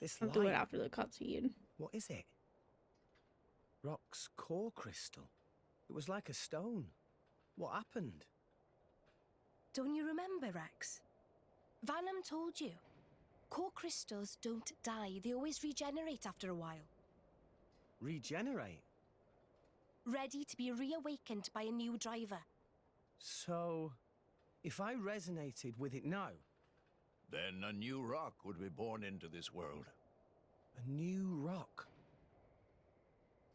This
I'll
light,
do it after the cutscene.
what is it? Rock's core crystal. It was like a stone. What happened?
Don't you remember, Rex? Vanham told you. Core crystals don't die, they always regenerate after a while.
Regenerate?
Ready to be reawakened by a new driver.
So, if I resonated with it now,
Then a new rock would be born into this world.
a new rock.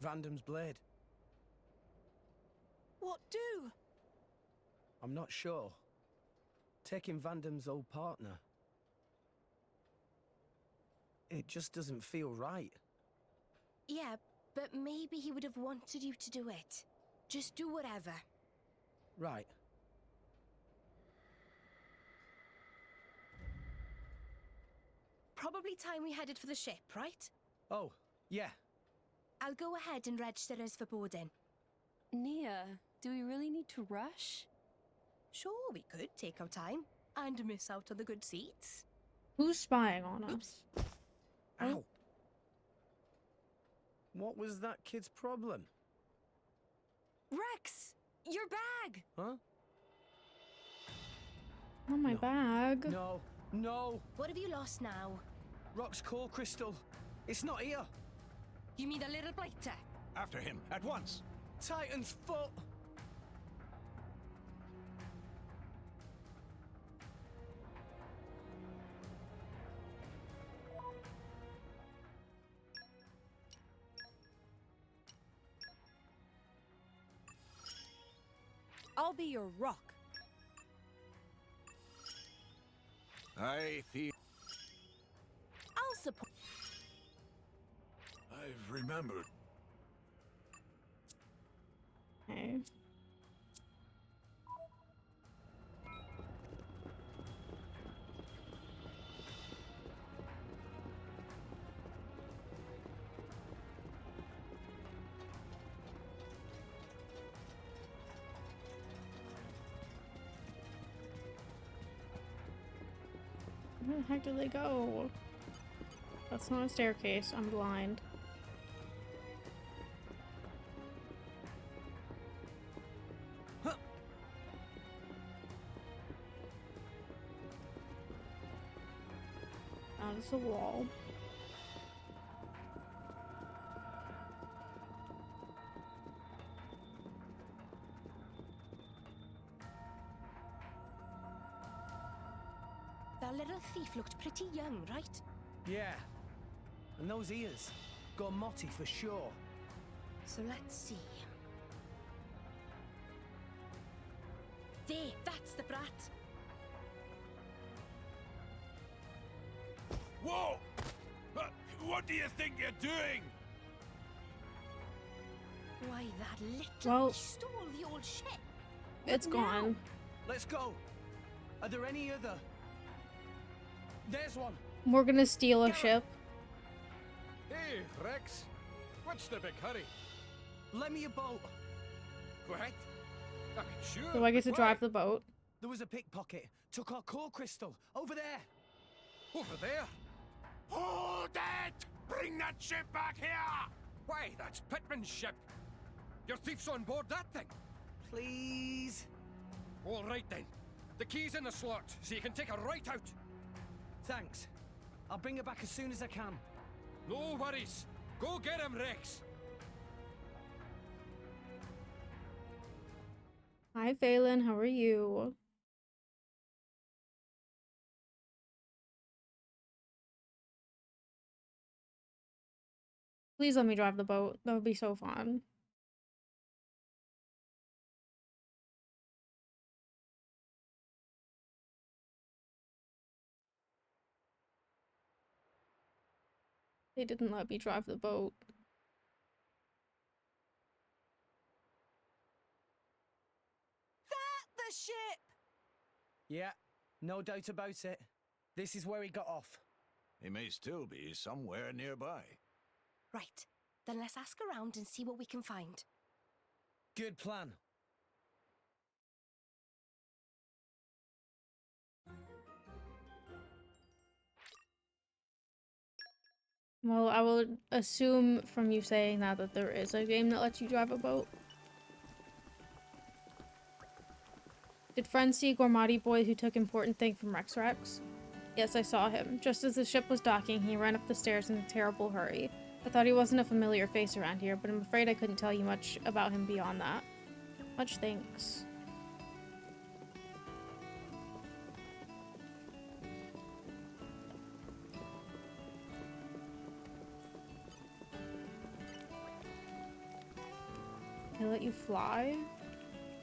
Vandam's blade.
What do?
I'm not sure. Taking Vandam's old partner. It just doesn't feel right.
Yeah, but maybe he would have wanted you to do it. Just do whatever.
Right.
Probably time we headed for the ship, right?
Oh, yeah.
I'll go ahead and register us for boarding.
Nia, do we really need to rush?
Sure, we could take our time and miss out on the good seats.
Who's spying on us?
Oops.
Ow. What was that kid's problem?
Rex! Your bag!
Huh?
Oh, my
No.
bag.
No, no!
What have you lost now?
Rock's core crystal. It's not here.
You mean the little blighter?
After him, at once.
Titan's foot.
I'll be your rock.
I feel
I'll support.
I've remembered.
Okay. Where the heck did they go? That's not a staircase. I'm blind. That's a wall.
That little thief looked pretty young, right?
Yeah. And those ears. Gormotti for sure.
So let's see. There, that's the brat.
Whoa! What do you think you're doing?
Why, that little
Well,
stole the old ship.
It's gone.
Let's go. Are there any other? There's one.
We're gonna steal a ship.
Hey, Rex. What's the big hurry?
Lend me a boat.
What? Sure.
Do I get to
but
drive
why?
the boat?
There was a pickpocket. Took our core crystal. Over there.
Over there?
Hold it! Bring that ship back here!
Why, that's Pittman's ship. Your thief's on board that thing.
Please.
All right then. The key's in the slot, so you can take her right out.
Thanks. I'll bring her back as soon as I can.
No worries. Go get him, Rex.
Hi, Phelan. How are you? Please let me drive the boat. That would be so fun. They didn't let me drive the boat.
That the ship!
Yeah, no doubt about it. This is where he got off.
He may still be somewhere nearby.
Right. Then let's ask around and see what we can find.
Good plan.
Well, I will assume from you saying that there is a game that lets you drive a boat. Did friends see Gormati boy who took important thing from Rex Rex? Yes, I saw him. Just as the ship was docking, he ran up the stairs in a terrible hurry. I thought he wasn't a familiar face around here, but I'm afraid I couldn't tell you much about him beyond that. Much thanks. They let you fly?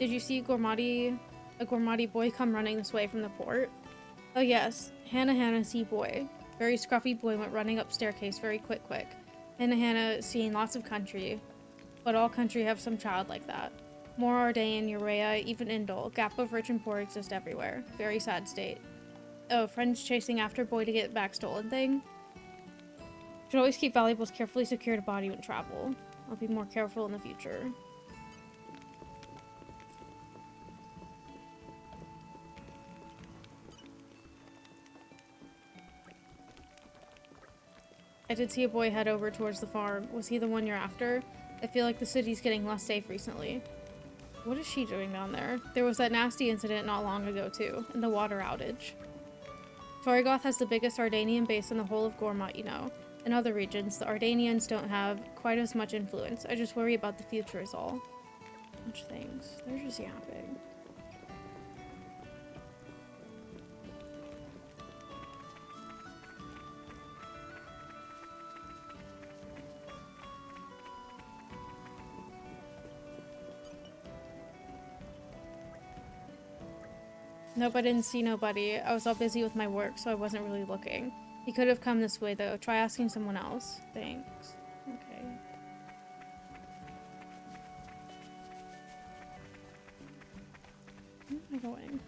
Did you see a Gormati boy come running this way from the port? Oh yes, Hannah see boy. Very scruffy boy went running up staircase very quick. Hannah seeing lots of country, but all country have some child like that. More Ardain, Urea, even Indol. Gap of rich and poor exist everywhere. Very sad state. Oh, friends chasing after boy to get back stolen thing? Should always keep valuables carefully secured to body when travel. I'll be more careful in the future. I did see a boy head over towards the farm. Was he the one you're after? I feel like the city's getting less safe recently. What is she doing down there? There was that nasty incident not long ago too, and the water outage. Torrigoth has the biggest Ardanian base in the whole of Gormott, you know. In other regions, the Ardanians don't have quite as much influence. I just worry about the future is all. Much things. They're just yapping. Nope, I didn't see nobody. I was all busy with my work, so I wasn't really looking. He could have come this way, though. Try asking someone else. Thanks. Okay. Where am I going?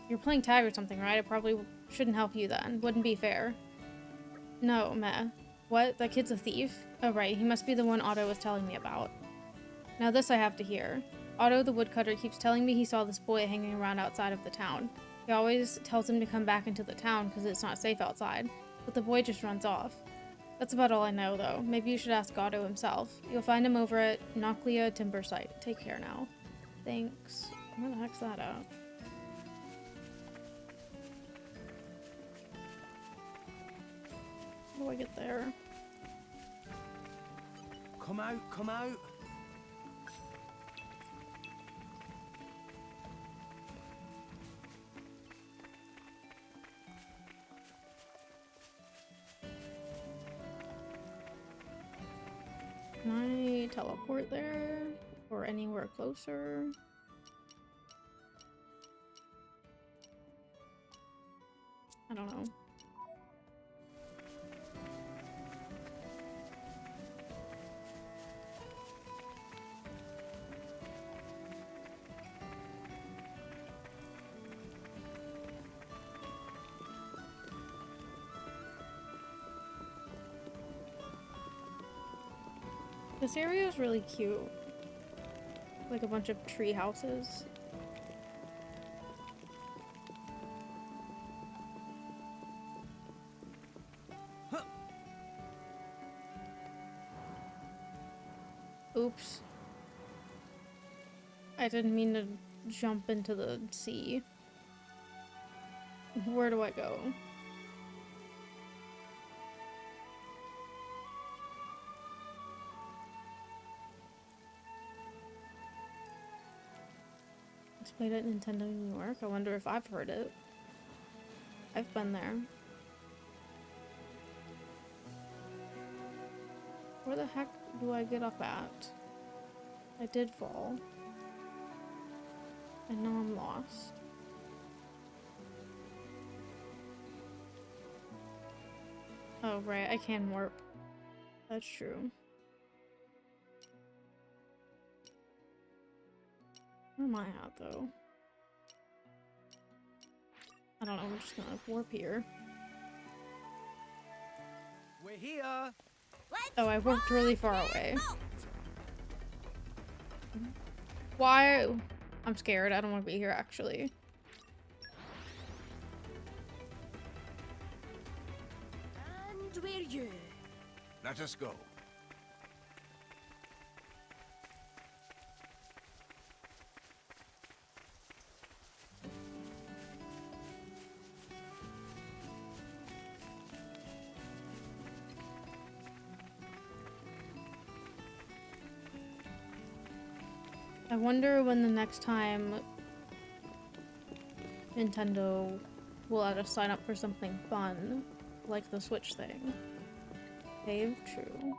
You're playing tag or something, right? I probably shouldn't help you then. Wouldn't be fair. No, meh. What? That kid's a thief? Oh right, he must be the one Otto was telling me about. Now this I have to hear. Otto the woodcutter keeps telling me he saw this boy hanging around outside of the town. He always tells him to come back into the town because it's not safe outside, but the boy just runs off. That's about all I know though. Maybe you should ask Otto himself. You'll find him over at Noclia Timber Site. Take care now. Thanks. Where the heck's that at? How do I get there?
Come out, come out.
Can I teleport there? Or anywhere closer? I don't know. This area is really cute. Like a bunch of tree houses. Oops. I didn't mean to jump into the sea. Where do I go? It's played at Nintendo New York. I wonder if I've heard it. I've been there. Where the heck do I get up at? I did fall. And now I'm lost. Oh, right, I can warp. That's true. Where am I at, though? I don't know, I'm just gonna warp here.
We're here!
Oh, I warped really far away. Why? I'm scared. I don't want to be here, actually.
And where you?
Let us go.
I wonder when the next time Nintendo will let us sign up for something fun, like the Switch thing. Save true.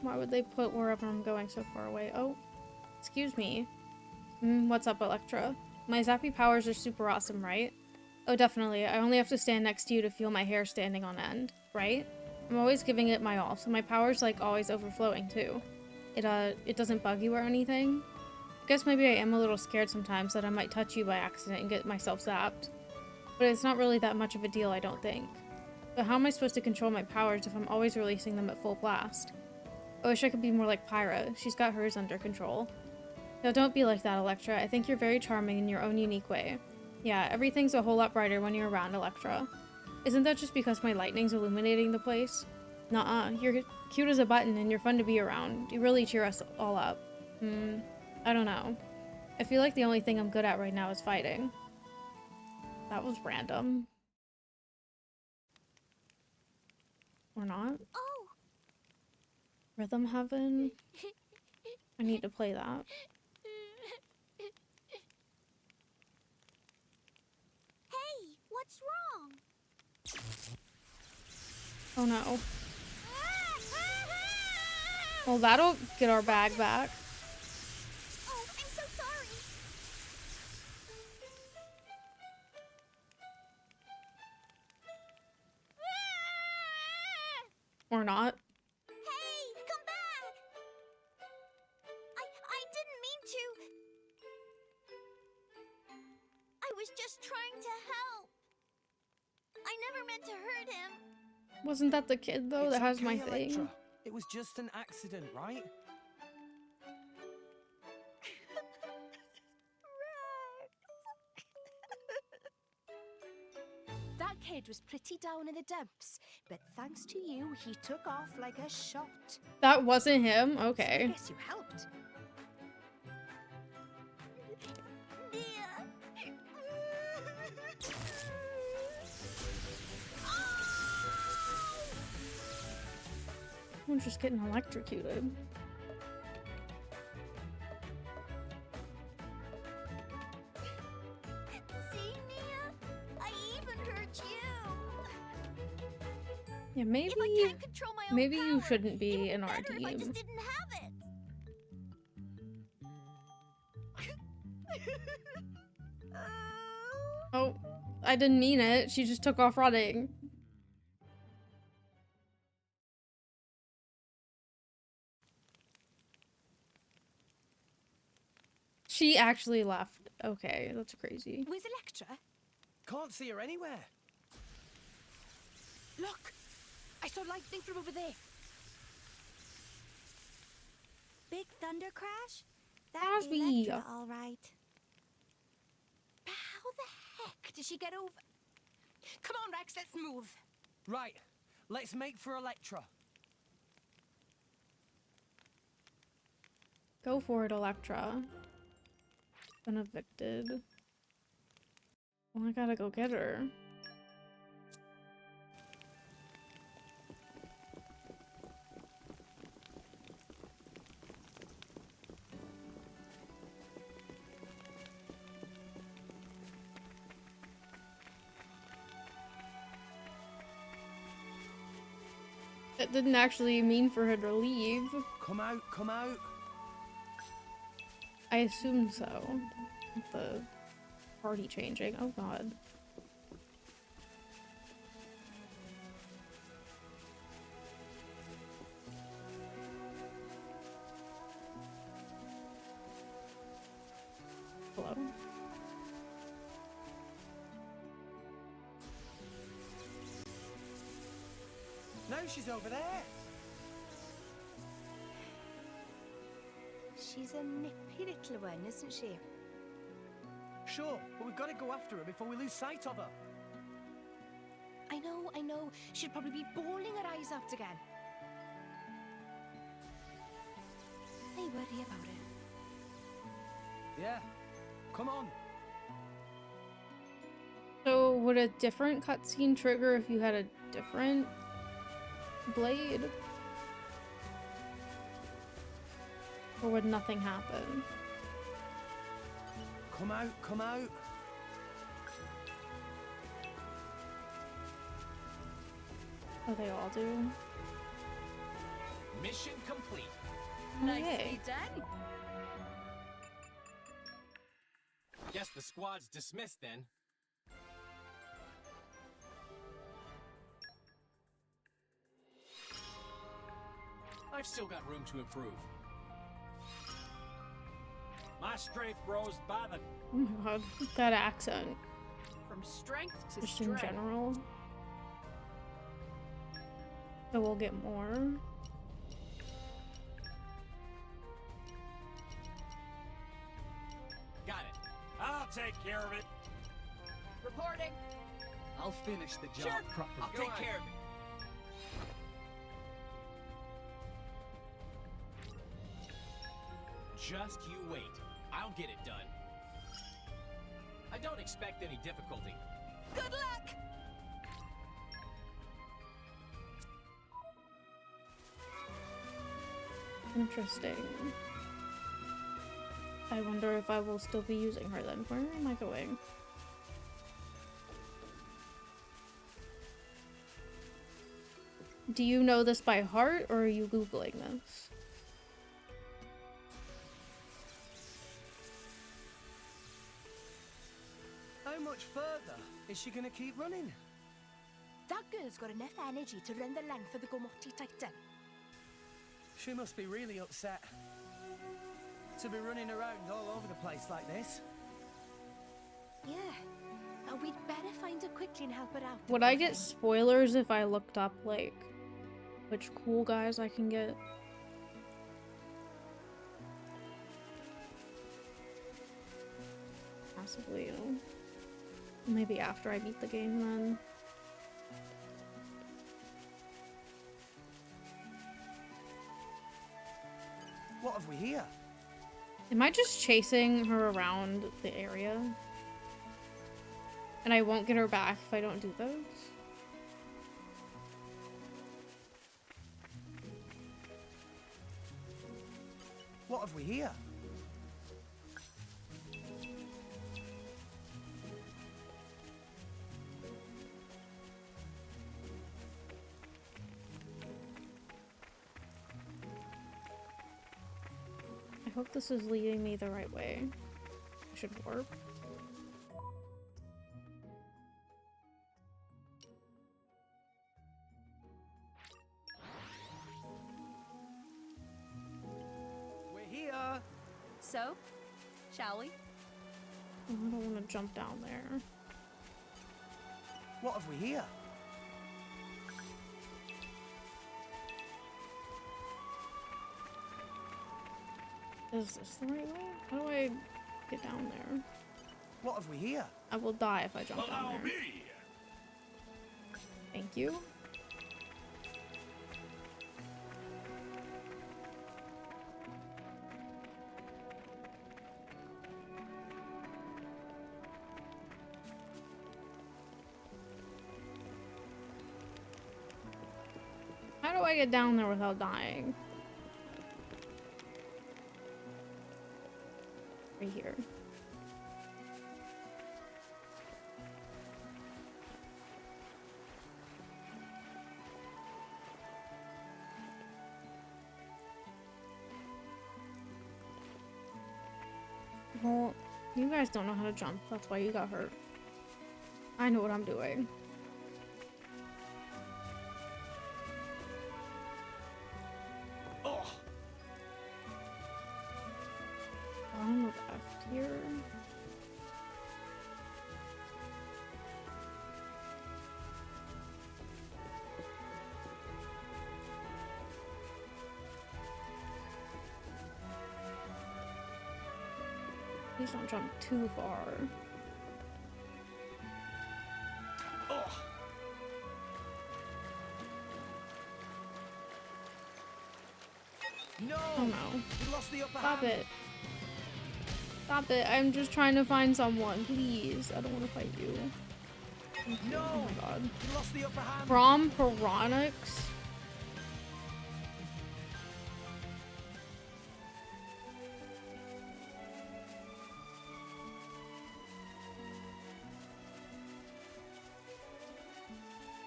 Why would they put wherever I'm going so far away? Oh, excuse me. What's up, Electra? My zappy powers are super awesome, right? Oh, definitely. I only have to stand next to you to feel my hair standing on end, right? I'm always giving it my all, so my power's like always overflowing too. It doesn't bug you or anything? I guess maybe I am a little scared sometimes that I might touch you by accident and get myself zapped. But it's not really that much of a deal, I don't think. But how am I supposed to control my powers if I'm always releasing them at full blast? I wish I could be more like Pyra. She's got hers under control. No, don't be like that, Electra. I think you're very charming in your own unique way. Yeah, everything's a whole lot brighter when you're around, Electra. Isn't that just because my lightning's illuminating the place? Nuh-uh. You're cute as a button and you're fun to be around. You really cheer us all up. I don't know. I feel like the only thing I'm good at right now is fighting. That was random. Or not?
Oh!
Rhythm Heaven? I need to play that.
Hey, what's wrong?
Oh no. Well, that'll get our bag back.
Oh, I'm so sorry.
Or not.
Hey, come back! I didn't mean to. I was just trying to help. I never meant to hurt him.
Wasn't that the kid though that has my thing?
Electra. It was just an accident, right?
That kid was pretty down in the dumps, but thanks to you, he took off like a shot.
That wasn't him?
So I
Okay.
guess you helped.
I'm just getting electrocuted.
See, Mia? I even hurt you.
Yeah, maybe
If I can't control my own
maybe you
power,
shouldn't be
it would
in our
better if I just
team.
didn't have it.
Oh, I didn't mean it. She just took off running. She actually left. Okay, that's crazy.
Where's Electra?
Can't see her anywhere.
Look! I saw lightning from over there.
Big thunder crash?
Crosby.
Electra, all right.
But how the heck did she get over? Come on, Rex, let's move.
Right, let's make for Electra.
Go for it, Electra. Been evicted. Well, I gotta go get her. That didn't actually mean for her to leave.
Come out, come out.
I assume so. The party changing. Oh god. Hello?
No, she's over there.
She's a nippy little one, isn't she?
Sure, but we've got to go after her before we lose sight of her.
I know. She'd probably be bawling her eyes out again. I worry about her.
Yeah, come on.
So would a different cutscene trigger if you had a different blade? Or would nothing happen?
Come out, come out.
Oh, they all do?
Mission complete.
Nicely
done.
Guess the squad's dismissed then. I've still got room to improve. My strength grows by the...
Oh my god, that accent.
From strength to
Just in
strength.
general. So we'll get more.
take care of it.
Reporting.
I'll finish the job
Sure,
properly.
I'll take care of it.
Just you wait. I'll get it done. I don't expect any difficulty.
Good luck!
Interesting. I wonder if I will still be using her then. Where am I going? Do you know this by heart, or are you Googling this?
How much further is she gonna keep running?
That girl's got enough energy to run the length of the Gomoti Titan.
She must be really upset to be running around all over the place like this.
Yeah. We'd better find her quickly and help her out.
Would I get spoilers if I looked up, like, which cool guys I can get? Possibly, you know. Maybe after I beat the game then.
What have we here?
Am I just chasing her around the area? And I won't get her back if I don't do those?
What have we here?
I hope this is leading me the right way. I should warp.
We're here.
So, shall we?
Oh, I don't want to jump down there.
What have we here?
Is this the right way? How do I get down there?
What have we here?
I will die if I jump down there. Thank you. How do I get down there without dying? Right here. Well, you guys don't know how to jump. That's why you got hurt. I know what I'm doing. On left here. Please don't jump too far.
No!
Oh no.
We lost the upper
Stop
hand.
it. Stop it. I'm just trying to find someone. Please. I don't want to fight you.
No!
Oh my god.
We lost the upper hand.
From Chronicles?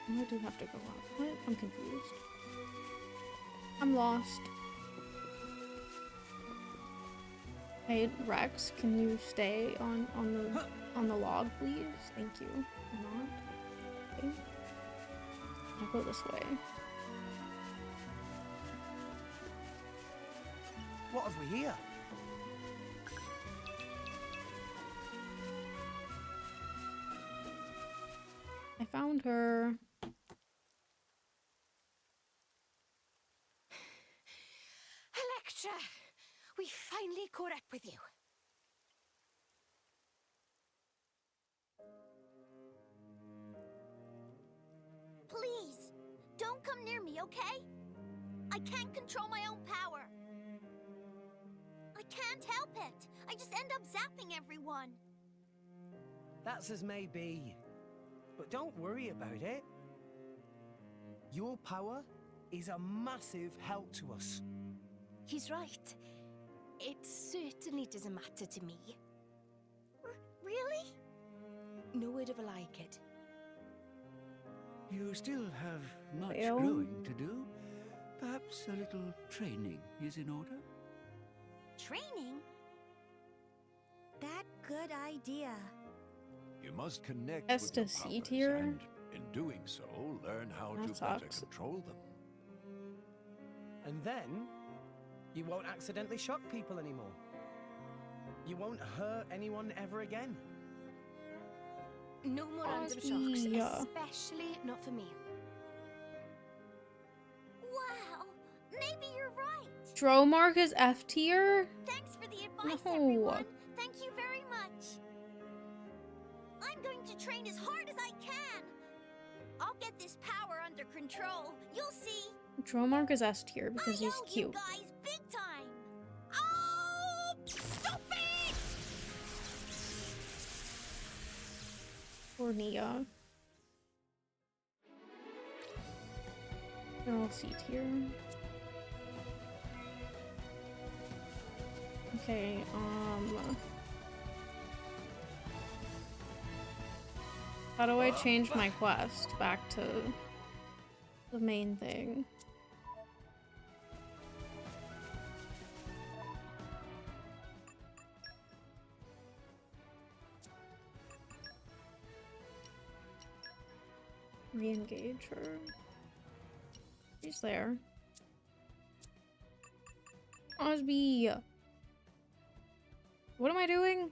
I do have to go up. What? I'm confused. I'm lost. Hey Rex, can you stay on the log, please? Thank you. Not. Okay. I'll go this way.
What have we here?
I found her.
Electra! We finally caught up with you.
okay? I can't control my own power. I can't help it. I just end up zapping everyone.
That's as may be. But don't worry about it. Your power is a massive help to us.
He's right. It certainly doesn't matter to me.
Really?
No word of a lie, kid.
You still have much
Well.
growing to do. Perhaps a little training is in order?
Training? That good idea.
You must connect
S
with
to
your
C
powers,
tier?
and in doing so, learn how
That
to better
sucks.
control them.
And then, you won't accidentally shock people anymore. You won't hurt anyone ever again.
No more random
Ozzy.
shocks, especially not for me.
Wow, maybe you're right.
Dromark is F tier?
Thanks for the advice,
No.
everyone. Thank you very much. I'm going to train as hard as I can. I'll get this power under control. You'll see.
Dromark is S tier because he's
I owe
cute.
you guys big time. Oh, stop it!
Or Nia. They're all C tier. Okay, how do I change my quest back to the main thing? Re-engage her. She's there. Osby! What am I doing?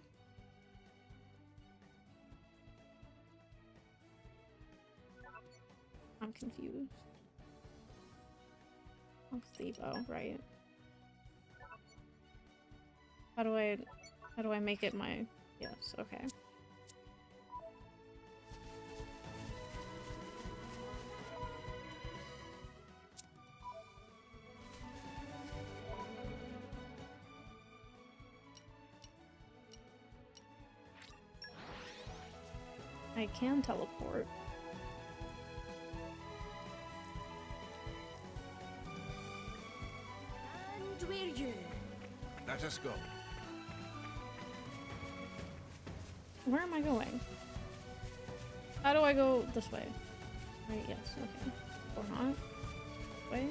I'm confused. Oh, Steve. Oh, right. How do I make it my... Yes, okay. I can teleport.
And we're you.
Let us go.
Where am I going? How do I go this way? Right, yes, okay. Or not? This way?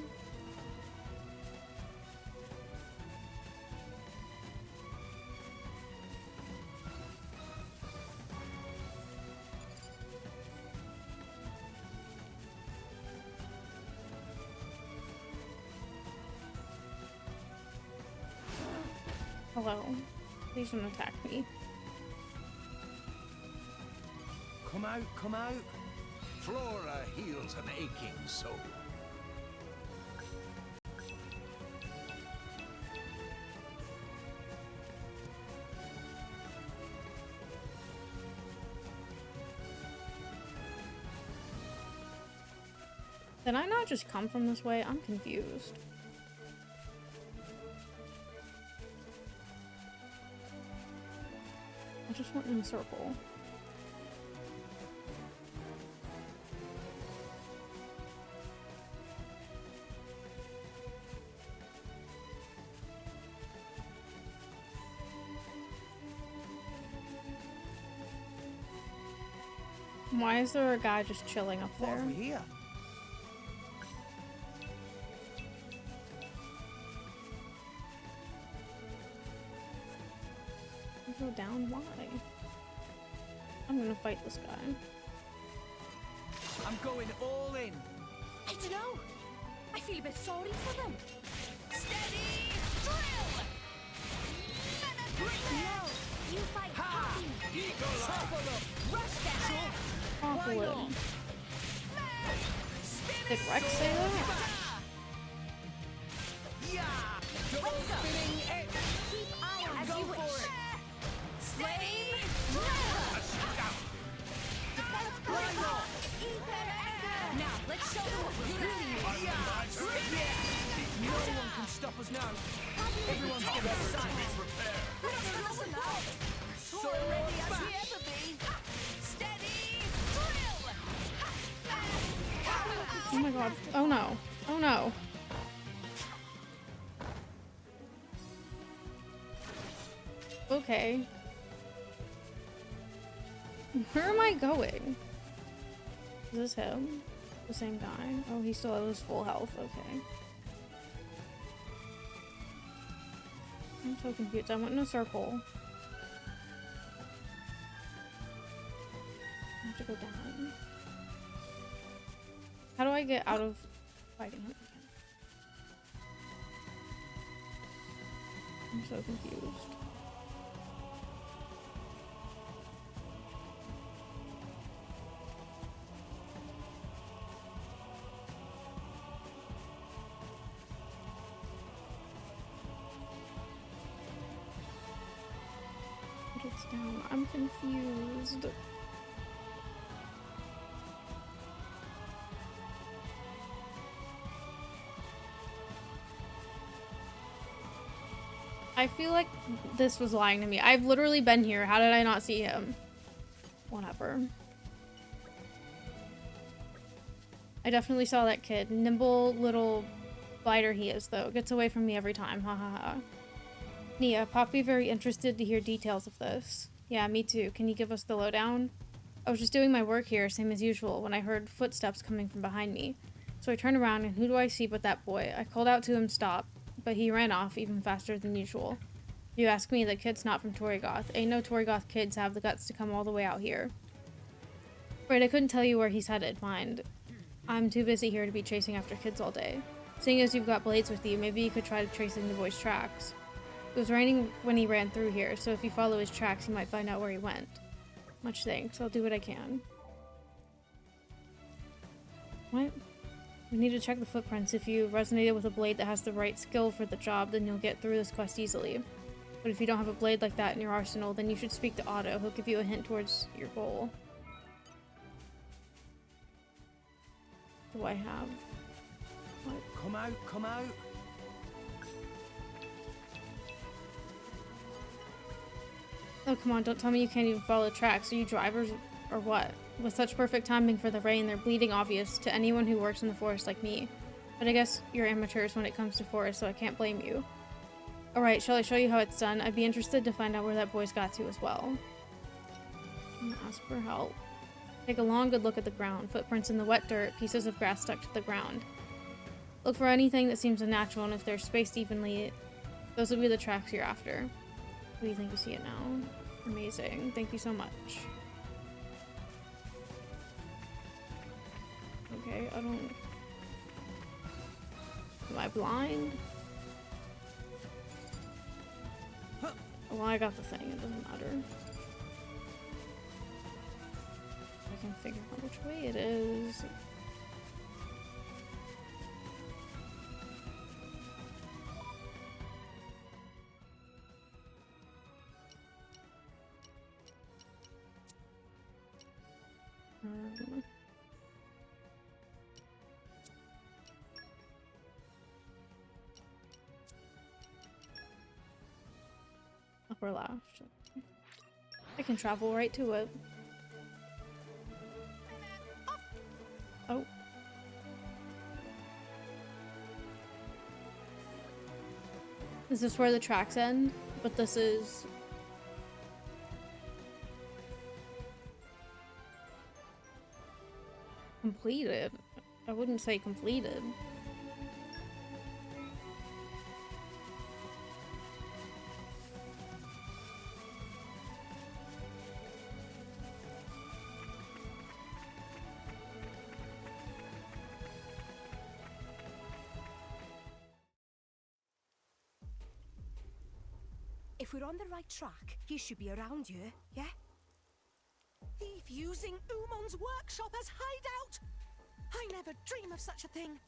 Hello. Please don't attack me.
Come out, come out.
Flora heals an aching soul.
Did I not just come from this way? I'm confused. I just went in a circle. Why is there a guy just chilling up there?
Over here.
Go down? Why? I'm gonna fight this guy.
I'm going all in.
I don't know. I feel a bit sorry for them.
Steady! Drill!
No, you fight happy.
Rush down!
Awkward. Did Rex say that?
Yeah. Double spinning it.
Keep iron
As
go
you
for
wish.
it.
Steady!
Now, let's show them what we're really
help us now. Everyone's gonna be prepared.
So ready as we ever be. Steady, drill!
Oh my god. Oh no. Oh no. Okay. Where am I going? Is this him? The same guy? Oh, he still has full health. Okay. I'm so confused. I went in a circle. I have to go down. How do I get out of fighting him again? I'm so confused. It's down. I'm confused. I feel like this was lying to me. I've literally been here. How did I not see him? Whatever. I definitely saw that kid. Nimble little biter he is, though. Gets away from me every time. Ha ha ha. Nia, Poppy very interested to hear details of this. Yeah, me too. Can you give us the lowdown? I was just doing my work here, same as usual, when I heard footsteps coming from behind me. So I turn around, and who do I see but that boy? I called out to him stop, but he ran off even faster than usual. If you ask me, the kid's not from Torrigoth. Ain't no Torrigoth kids have the guts to come all the way out here. Right, I couldn't tell you where he's headed, mind. I'm too busy here to be chasing after kids all day. Seeing as you've got blades with you, maybe you could try tracing the boy's tracks. It was raining when he ran through here, so if you follow his tracks, you might find out where he went. Much thanks. I'll do what I can. What? We need to check the footprints. If you resonated with a blade that has the right skill for the job, then you'll get through this quest easily. But if you don't have a blade like that in your arsenal, then you should speak to Otto. He'll give you a hint towards your goal. What do I have? What?
Come out, come out.
Oh, come on, don't tell me you can't even follow tracks. Are you drivers or what? With such perfect timing for the rain, they're bleeding obvious to anyone who works in the forest like me. But I guess you're amateurs when it comes to forest, so I can't blame you. Alright, shall I show you how it's done? I'd be interested to find out where that boy's got to as well. I'm gonna ask for help. Take a long good look at the ground. Footprints in the wet dirt, pieces of grass stuck to the ground. Look for anything that seems unnatural, and if they're spaced evenly, those will be the tracks you're after. What do you think? You see it now? Amazing. Thank you so much. Okay, I don't... Am I blind? Well, I got the thing. It doesn't matter. I can figure out which way it is. Upper left. I can travel right to it. Oh. Is this where the tracks end? But this is... completed. I wouldn't say completed.
If we're on the right track, he should be around here, yeah?
Thief using Umon's workshop as hideout? I never dream of such a thing.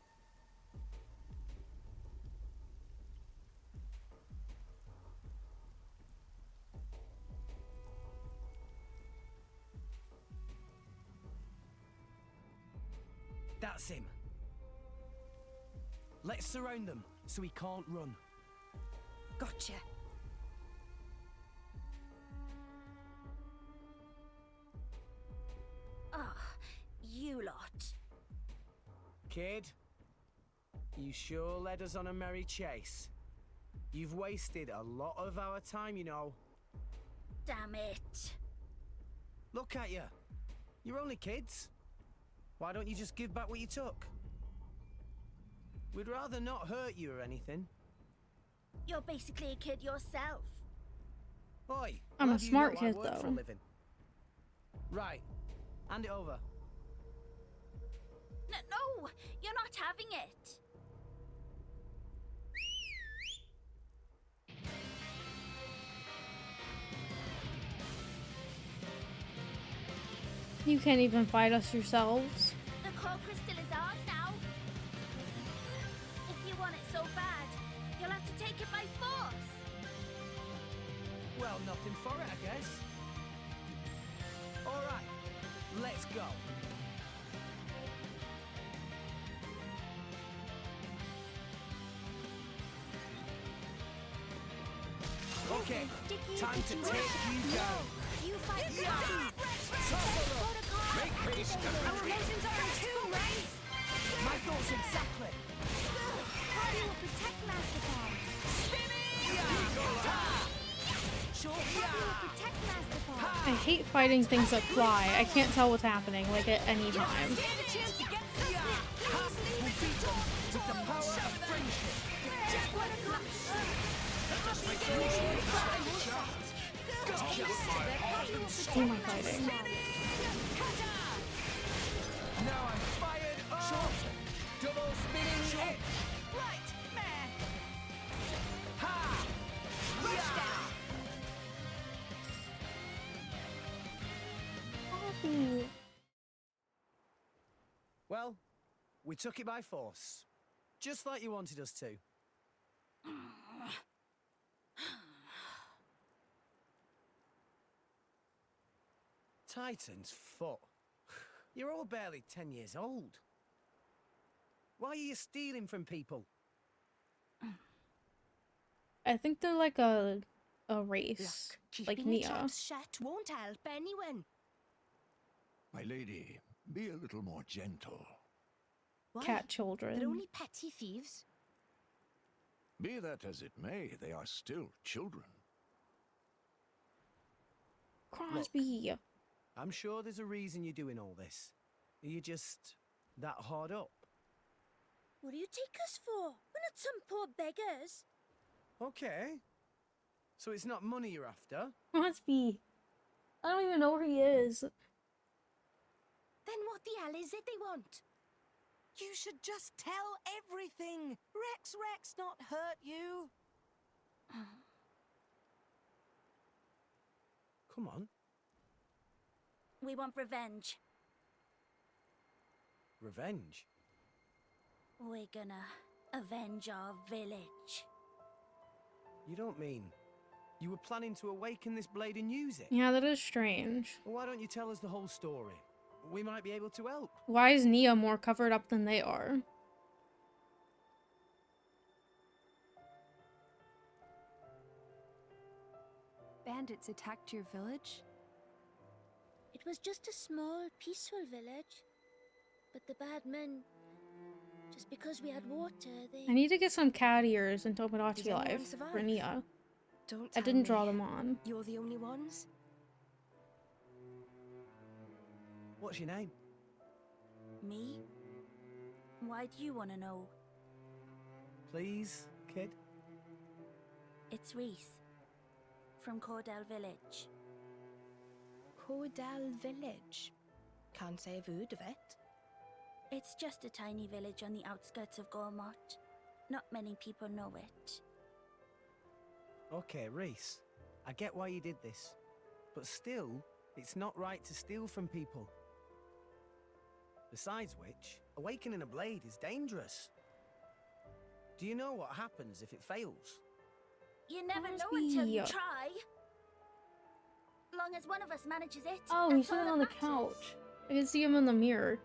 That's him. Let's surround them. so he can't run.
Gotcha.
Ah, you lot.
Kid, you sure led us on a merry chase. You've wasted a lot of our time, you know.
Damn it.
Look at you. You're only kids. Why don't you just give back what you took? We'd rather not hurt you or anything.
You're basically a kid yourself.
Oi,
I'm a
what do you
smart
know?
kid,
I work for a
though.
living. Right, hand it over.
No, you're not having it.
You can't even fight us yourselves.
The core crystal is ours now. If you want it so bad, you'll have to take it by force.
Well, nothing for it, I guess. All right, let's go. Okay, time to take you down.
You fight
Make haste and
Our
retreat.
emotions are in tune, right?
My thoughts exactly.
How do you protect Mastercard? Sure, how do you protect Mastercard?
I hate fighting things that fly. I can't tell what's happening, like, at any time.
With the power of friendship.
Who am I fighting?
Now I'm fired up. Double spinning hit.
Right, meh.
Ha!
Ooh.
Well, we took it by force. Just like you wanted us to. Titan's foot. You're all barely 10 years old. Why are you stealing from people?
I think they're like a race, like
Keeping your
Nia.
chops shut won't help anyone.
My lady, be a little more gentle.
Why?
Cat children.
They're only petty thieves.
Be that as it may, they are still children.
Crosby.
I'm sure there's a reason you're doing all this. Are you just that hard up?
What do you take us for? We're not some poor beggars.
Okay. So it's not money you're after?
Crosby. I don't even know where he is.
Then what the hell is it they want?
You should just tell everything. Rex not hurt you.
Come on.
We want revenge.
Revenge?
We're gonna avenge our village.
You don't mean you were planning to awaken this blade and use it?
Yeah, that is strange.
Well, why don't you tell us the whole story? We might be able to help.
Why is Nia more covered up than they are?
Bandits attacked your village?
It was just a small, peaceful village. But the bad men, just because we had water,
I need to get some cat ears in Tomodachi
Did anyone
Life for
survive?
Nia.
Don't
I
tell
didn't
me.
draw them on.
You're the only ones?
What's your name?
Me? Why do you want to know?
Please, kid?
It's Reese. From Cordell Village.
Cordell Village. Can't say I've heard of it.
It's just a tiny village on the outskirts of Gormott. Not many people know it.
Okay, Reese. I get why you did this. But still, it's not right to steal from people. Besides which, awakening a blade is dangerous. Do you know what happens if it fails?
You never know until you
Crosby.
try. Long as one of us manages it.
Oh,
that's
he's
all
sitting
that
on the
matters.
couch. I can see him in the mirror.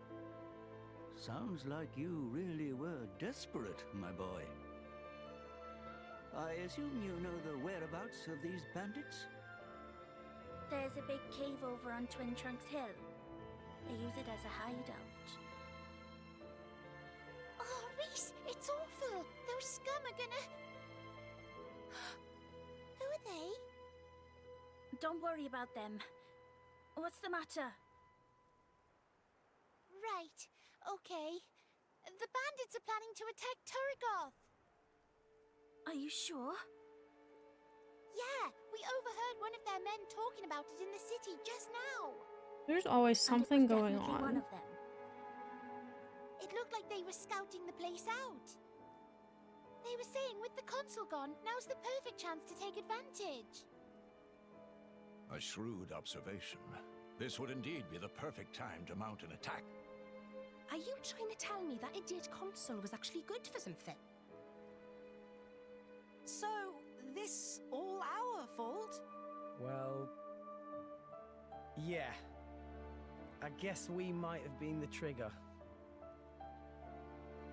Sounds like you really were desperate, my boy. I assume you know the whereabouts of these bandits?
There's a big cave over on Twin Trunks Hill. They use it as a hideout. Oh, Reese, it's awful! Those scum are gonna... Who are they? Don't worry about them. What's the matter? Right, okay. The bandits are planning to attack Turrigoth. Are you sure? Yeah, we overheard one of their men talking about it in the city just now.
There's always something going on.
One of them. It looked like they were scouting the place out. They were saying with the console gone, now's the perfect chance to take advantage.
A shrewd observation. This would indeed be the perfect time to mount an attack.
Are you trying to tell me that idiot console was actually good for something?
So, this all our fault?
Well, yeah. I guess we might have been the trigger.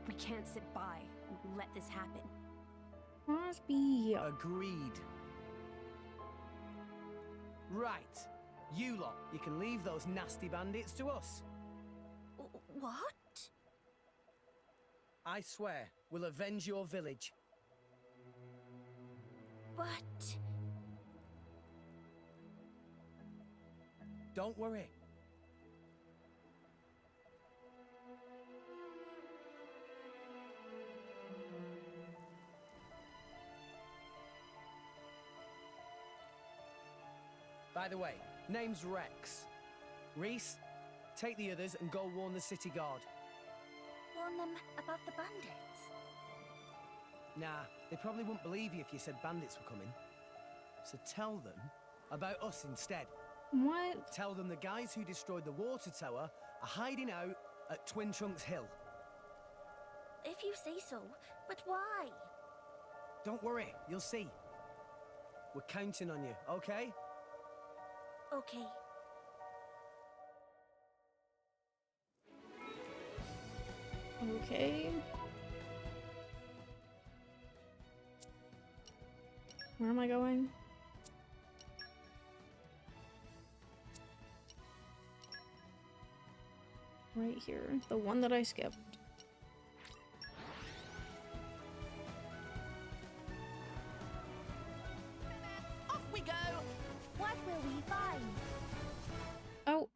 We can't sit by and let this happen.
Must be.
Agreed. Right. You lot, you can leave those nasty bandits to us.
What?
I swear, we'll avenge your village.
But...
Don't worry. By the way, name's Rex. Reese, take the others and go warn the city guard.
Warn them about the bandits?
Nah, they probably wouldn't believe you if you said bandits were coming. So tell them about us instead.
What?
Tell them the guys who destroyed the water tower are hiding out at Twin Trunks Hill.
If you say so, but why?
Don't worry, you'll see. We're counting on you, okay?
Okay.
Okay. Where am I going? Right here. The one that I skipped.
Off we go!
What will we find?
Oh.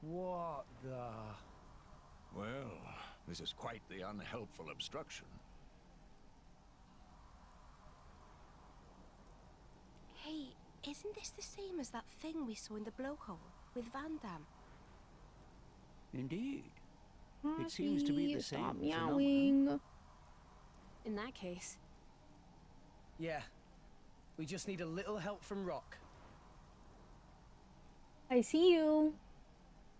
What the...
Well, this is quite the unhelpful obstruction.
Hey, isn't this the same as that thing we saw in the blowhole with Van Damme?
Indeed. It seems to be the same
Stop
phenomenon.
meowing.
In that case,
Yeah. We just need a little help from Rock.
I see you.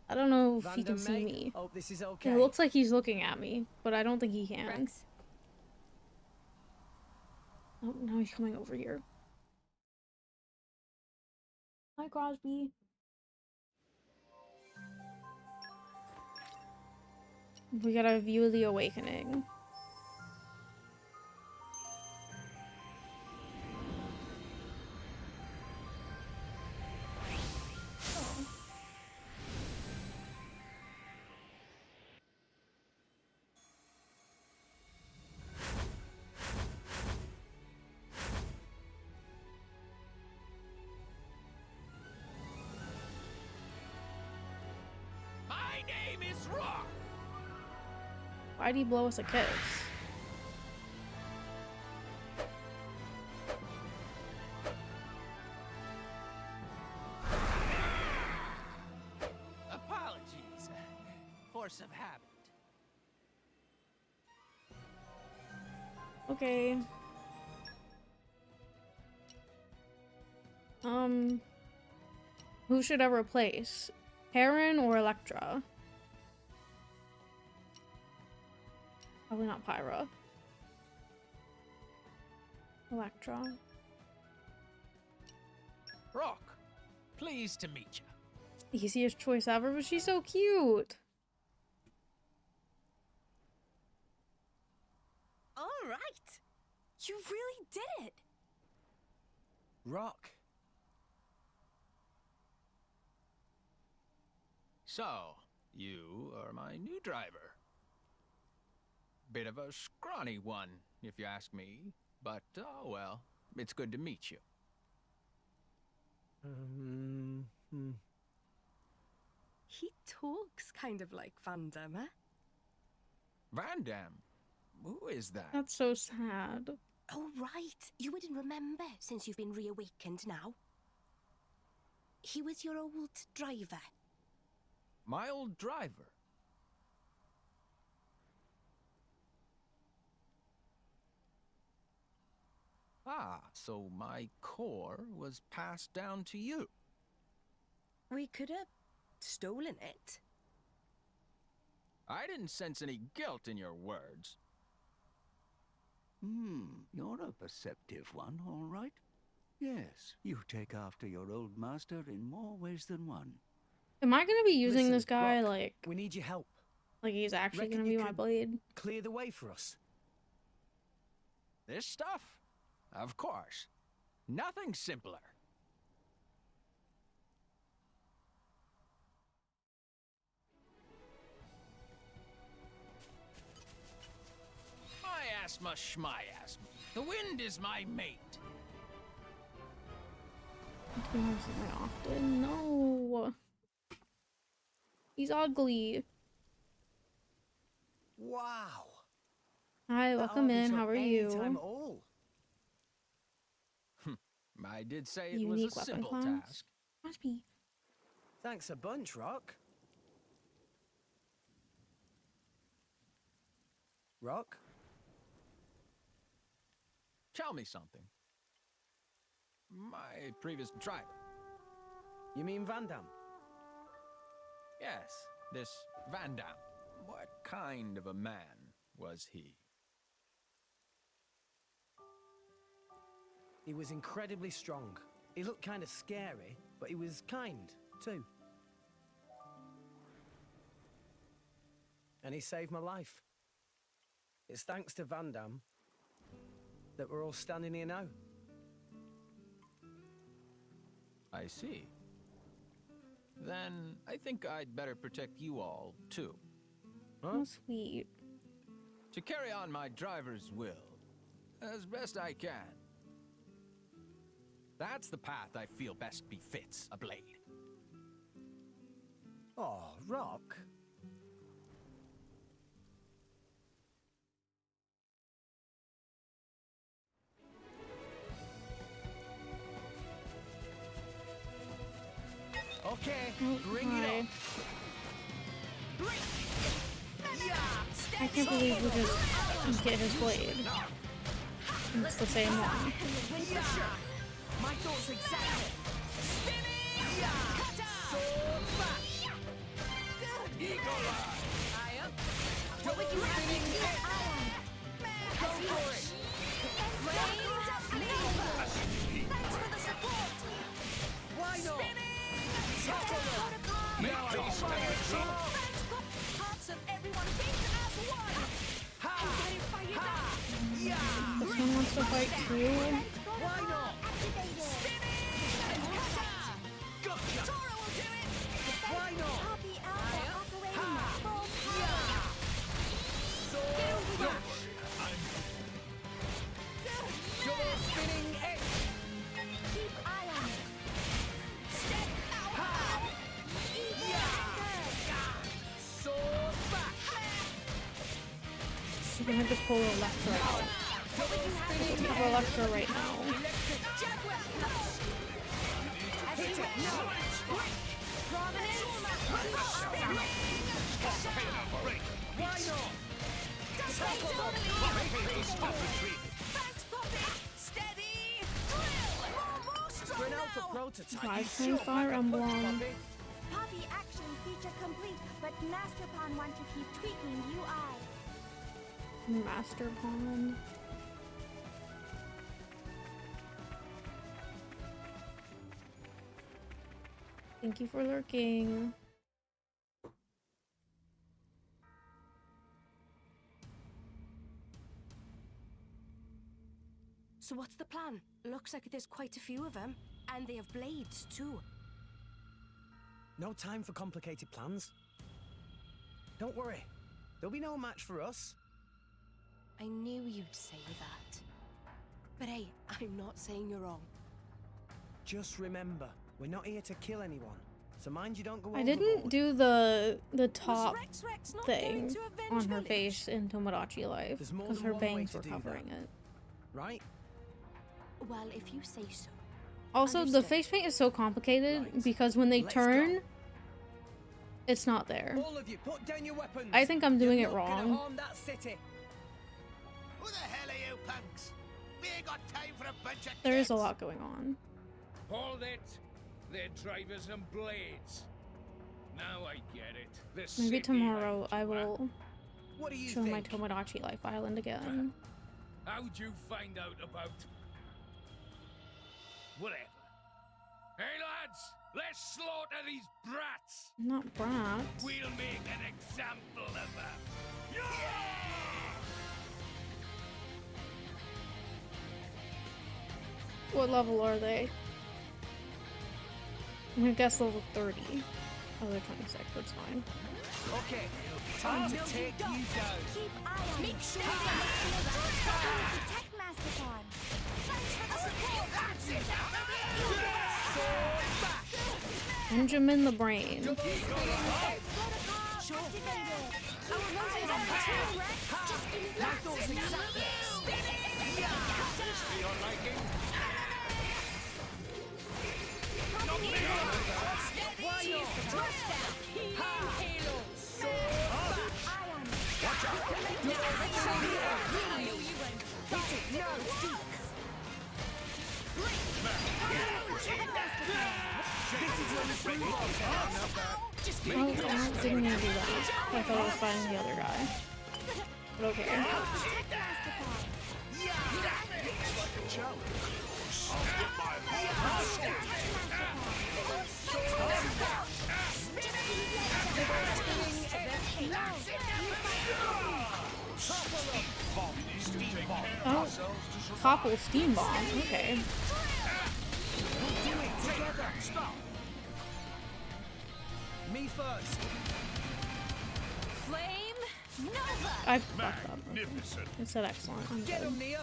I don't know if
Van
he can
Damme,
see me.
hope this is okay.
It looks like he's looking at me, but I don't think he can.
Rex,
Oh, now he's coming over here. Hi, Crosby. We gotta view the awakening.
My name is Rock!
Why'd he blow us a kiss?
Apologies. Force of habit.
Okay. Who should I replace? Heron or Electra? Probably not Pyra. Electra.
Rock, pleased to meet you.
Easiest choice ever, but she's so cute.
All right. You really did it.
Rock.
So, you are my new driver. Bit of a scrawny one, if you ask me. But, oh well, it's good to meet you.
He talks kind of like Van Damme.
Van Damme? Who is that?
That's so sad.
Oh, right. You wouldn't remember since you've been reawakened now. He was your old driver.
My old driver? Ah, so my core was passed down to you.
We could have stolen it.
I didn't sense any guilt in your words.
You're a perceptive one, all right. Yes, you take after your old master in more ways than one.
Am I gonna be using
Listen,
this guy
Rock,
like
we need your help.
he's actually
Reckon
gonna
you
be my
could
blade?
Clear the way for us.
This stuff? Of course. Nothing simpler. My asthma, schmy asthma. The wind is my mate.
I don't see that often. No. He's ugly.
Wow.
Hi,
That
welcome
hardly
in.
took
How are
any
you?
time at all.
I did say it
Unique
was a
weapon
simple
clones?
task.
Must be.
Thanks a bunch, Rock. Rock?
Tell me something. My previous driver.
You mean Van Damme?
Yes, this Van Damme. What kind of a man was he?
He was incredibly strong. He looked kind of scary, but he was kind, too. And he saved my life. It's thanks to Van Damme that we're all standing here now.
I see. Then I think I'd better protect you all, too.
Huh?
Oh, sweet.
To carry on my driver's will, as best I can. That's the path I feel best befits a blade.
Oh, Rock. Okay, bring it on.
I can't believe we just get his blade. It's the same one.
My thoughts exactly. Spinning! Cutter!
Eagle
I up. What would you have me do? Go for it. Thanks for the support.
Why not?
Hearts of everyone beat as one.
This one wants to fight too.
Why not?
Gotcha. Tora will do it.
Why not?
Copy Alpha operating at full power.
Double spinning egg.
Keep eye on it.
Step out.
So back.
You're gonna have to pull a left or right. Pull a left or right now.
Why not?
Thanks, Poppy. Steady. Drill. More
For
strong
an alpha
now.
prototype,
Five
you sure
point Fire
pack a punch,
Emblem.
Poppy.
Poppy action feature complete, but Master Pawn want to keep tweaking UI.
Master Pawn. Thank you for lurking.
So what's the plan? Looks like there's quite a few of them. And they have blades, too.
No time for complicated plans. Don't worry. There'll be no match for us.
I knew you'd say that. But hey, I'm not saying you're wrong.
Just remember, we're not here to kill anyone. So mind you don't go
I
overboard.
didn't do the top
Rex not
thing
going to avenge
on her
Village?
face in Tomodachi Life
There's more
because
than
her
one way
bangs
to
were
do
covering
that.
it.
Right?
Well, if you say so.
Also, the
Understood.
face paint is so complicated
Right.
because when they
Let's
turn,
go.
it's not there.
All of you, put down your weapons.
I think I'm doing
You're
it
not gonna
wrong.
harm that city.
Who the hell are you punks? We ain't got time for a bunch of
There is a
kids.
lot going on.
Hold it! They're drivers and blades. Now I get it. The
Maybe
city
tomorrow
hides
I
you, huh?
will
What do you
show my
think?
Tomodachi Life Island again.
How'd you find out about... Whatever. Hey lads! Let's slaughter these brats!
Not brats.
We'll make an example of them!
What level are they? I'm gonna guess level 30. Oh, they're 26, that's fine.
Okay, time to take you down.
Keep eye on Make sure you Tech Mastercon. Thanks for the support. That's it.
Benjamin the Brain.
Activated. Our motion on the team, Rex. Just
For your liking?
Oh, I didn't mean to do that. I thought I was fighting the other guy. But okay. Oh, topple steam bomb. Okay.
Me first.
Flame Nova.
I fucked up.
Magnificent.
It said excellent. I'm
Get
good.
him, Nia.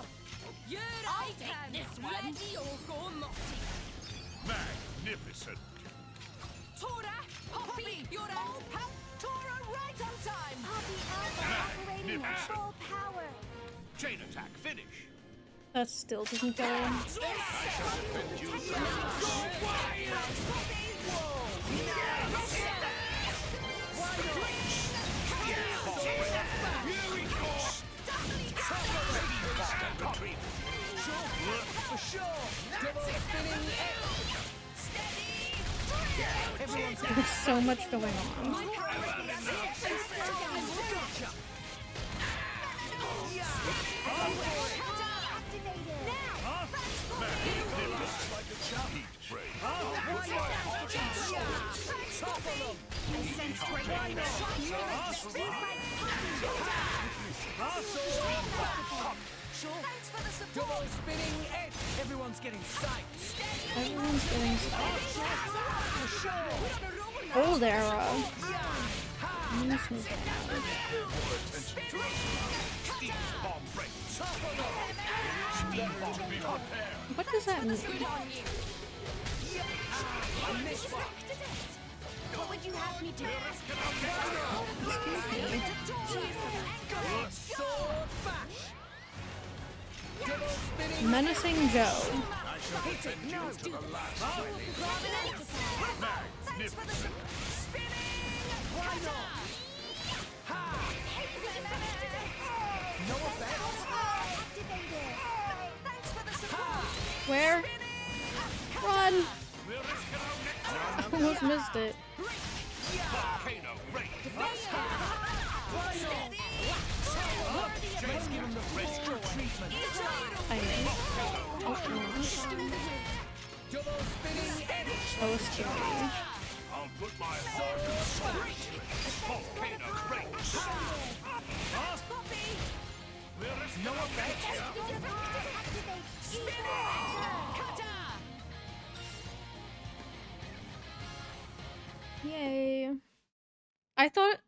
I'll take this one. Ready or go naughty.
Magnificent.
Tora, Poppy, you're all power. Tora, right on time. Poppy Alpha operating at full power.
Chain attack finish.
That still doesn't go in.
For sure. Double spinning Everyone's
There's so much going on.
Double spinning edge. Everyone's getting psyched.
Everyone's getting
For sure.
old era. Miss me. What does that mean?
What would you have me do?
Sword bash. Double spinning.
Menacing Joe.
I shall defend you to the last.
Thanks for the spinning.
Why not? Ha! No effect.
Activated. Thanks for the support.
Where? Run! I almost missed it.
Volcano Ray.
Let's give him the full treatment.
I missed.
Double spinning edge.
That was scary.
I'll put my heart and soul into it. Volcano Ray.
No effect.
Yay. I thought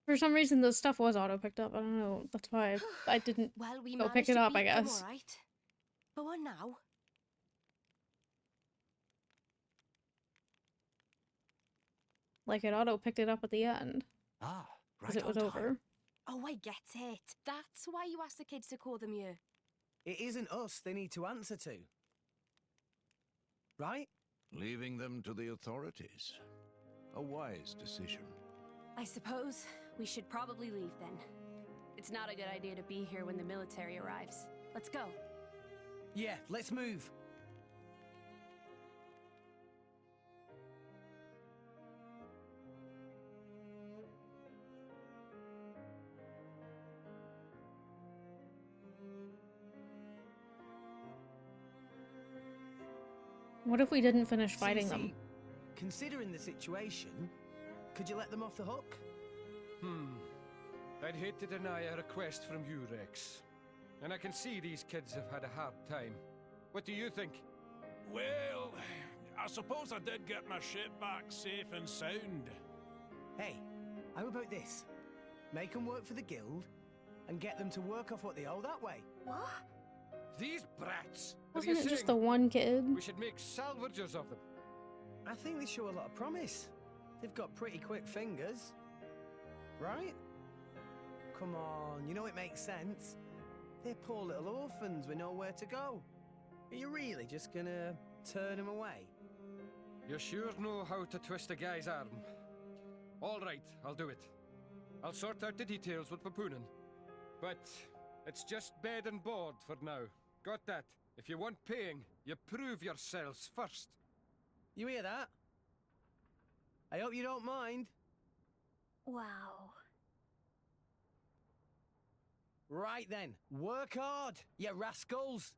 for some reason the stuff was auto picked up. I don't know. That's why I didn't
Well, we
go pick
managed
it
to
up, I
beat them,
guess.
all right. But what now?
Like it auto picked it up at the end.
Ah,
Because
right
it was
on
over.
time.
Oh, I get it. That's why you asked the kids to call them you.
It isn't us they need to answer to. Right?
Leaving them to the authorities. A wise decision.
I suppose we should probably leave then. It's not a good idea to be here when the military arrives. Let's go.
Yeah, let's move.
What if we didn't finish fighting them?
Considering the situation, could you let them off the hook?
I'd hate to deny a request from you, Rex. And I can see these kids have had a hard time. What do you think?
Well, I suppose I did get my ship back safe and sound.
Hey, how about this? Make them work for the guild and get them to work off what they owe that way.
What?
These brats!
Wasn't it just the one kid?
We should make salvagers of them.
I think they show a lot of promise. They've got pretty quick fingers. Right? Come on, you know it makes sense. They're poor little orphans with nowhere to go. Are you really just gonna turn them away?
You sure know how to twist a guy's arm. All right, I'll do it. I'll sort out the details with Papunen. But it's just bed and board for now. Got that? If you want paying, you prove yourselves first.
You hear that? I hope you don't mind.
Wow.
Right then, work hard, you rascals!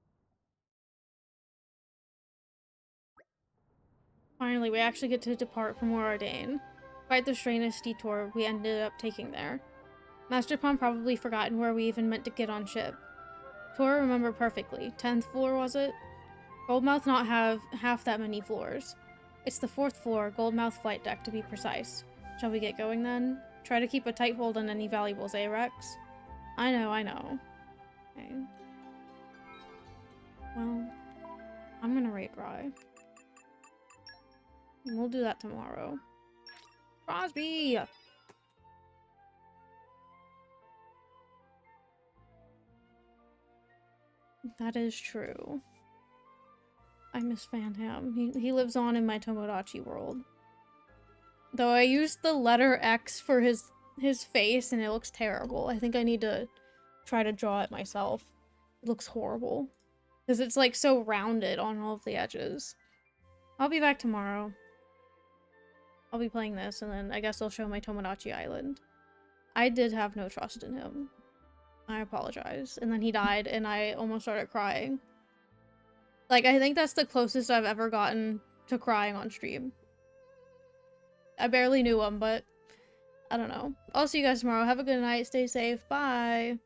Finally, we actually get to depart from Oradane. Quite the strenuous detour we ended up taking there. Master Pond probably forgotten where we even meant to get on ship. Tora remembered perfectly. 10th floor, was it? Goldmouth not have half that many floors. It's the 4th floor, Goldmouth flight deck to be precise. Shall we get going then? Try to keep a tight hold on any valuables, eh, Rex? I know. Okay. Well, I'm gonna rate Rye. We'll do that tomorrow. Crosby! That is true. I miss Van Ham. He lives on in my Tomodachi world. Though I used the letter X for his face and it looks terrible. I think I need to try to draw it myself. It looks horrible. Because it's like so rounded on all of the edges. I'll be back tomorrow. I'll be playing this and then I guess I'll show my Tomodachi Island. I did have no trust in him. I apologize. And then he died and I almost started crying. Like, I think that's the closest I've ever gotten to crying on stream. I barely knew him, but I don't know. I'll see you guys tomorrow. Have a good night. Stay safe. Bye.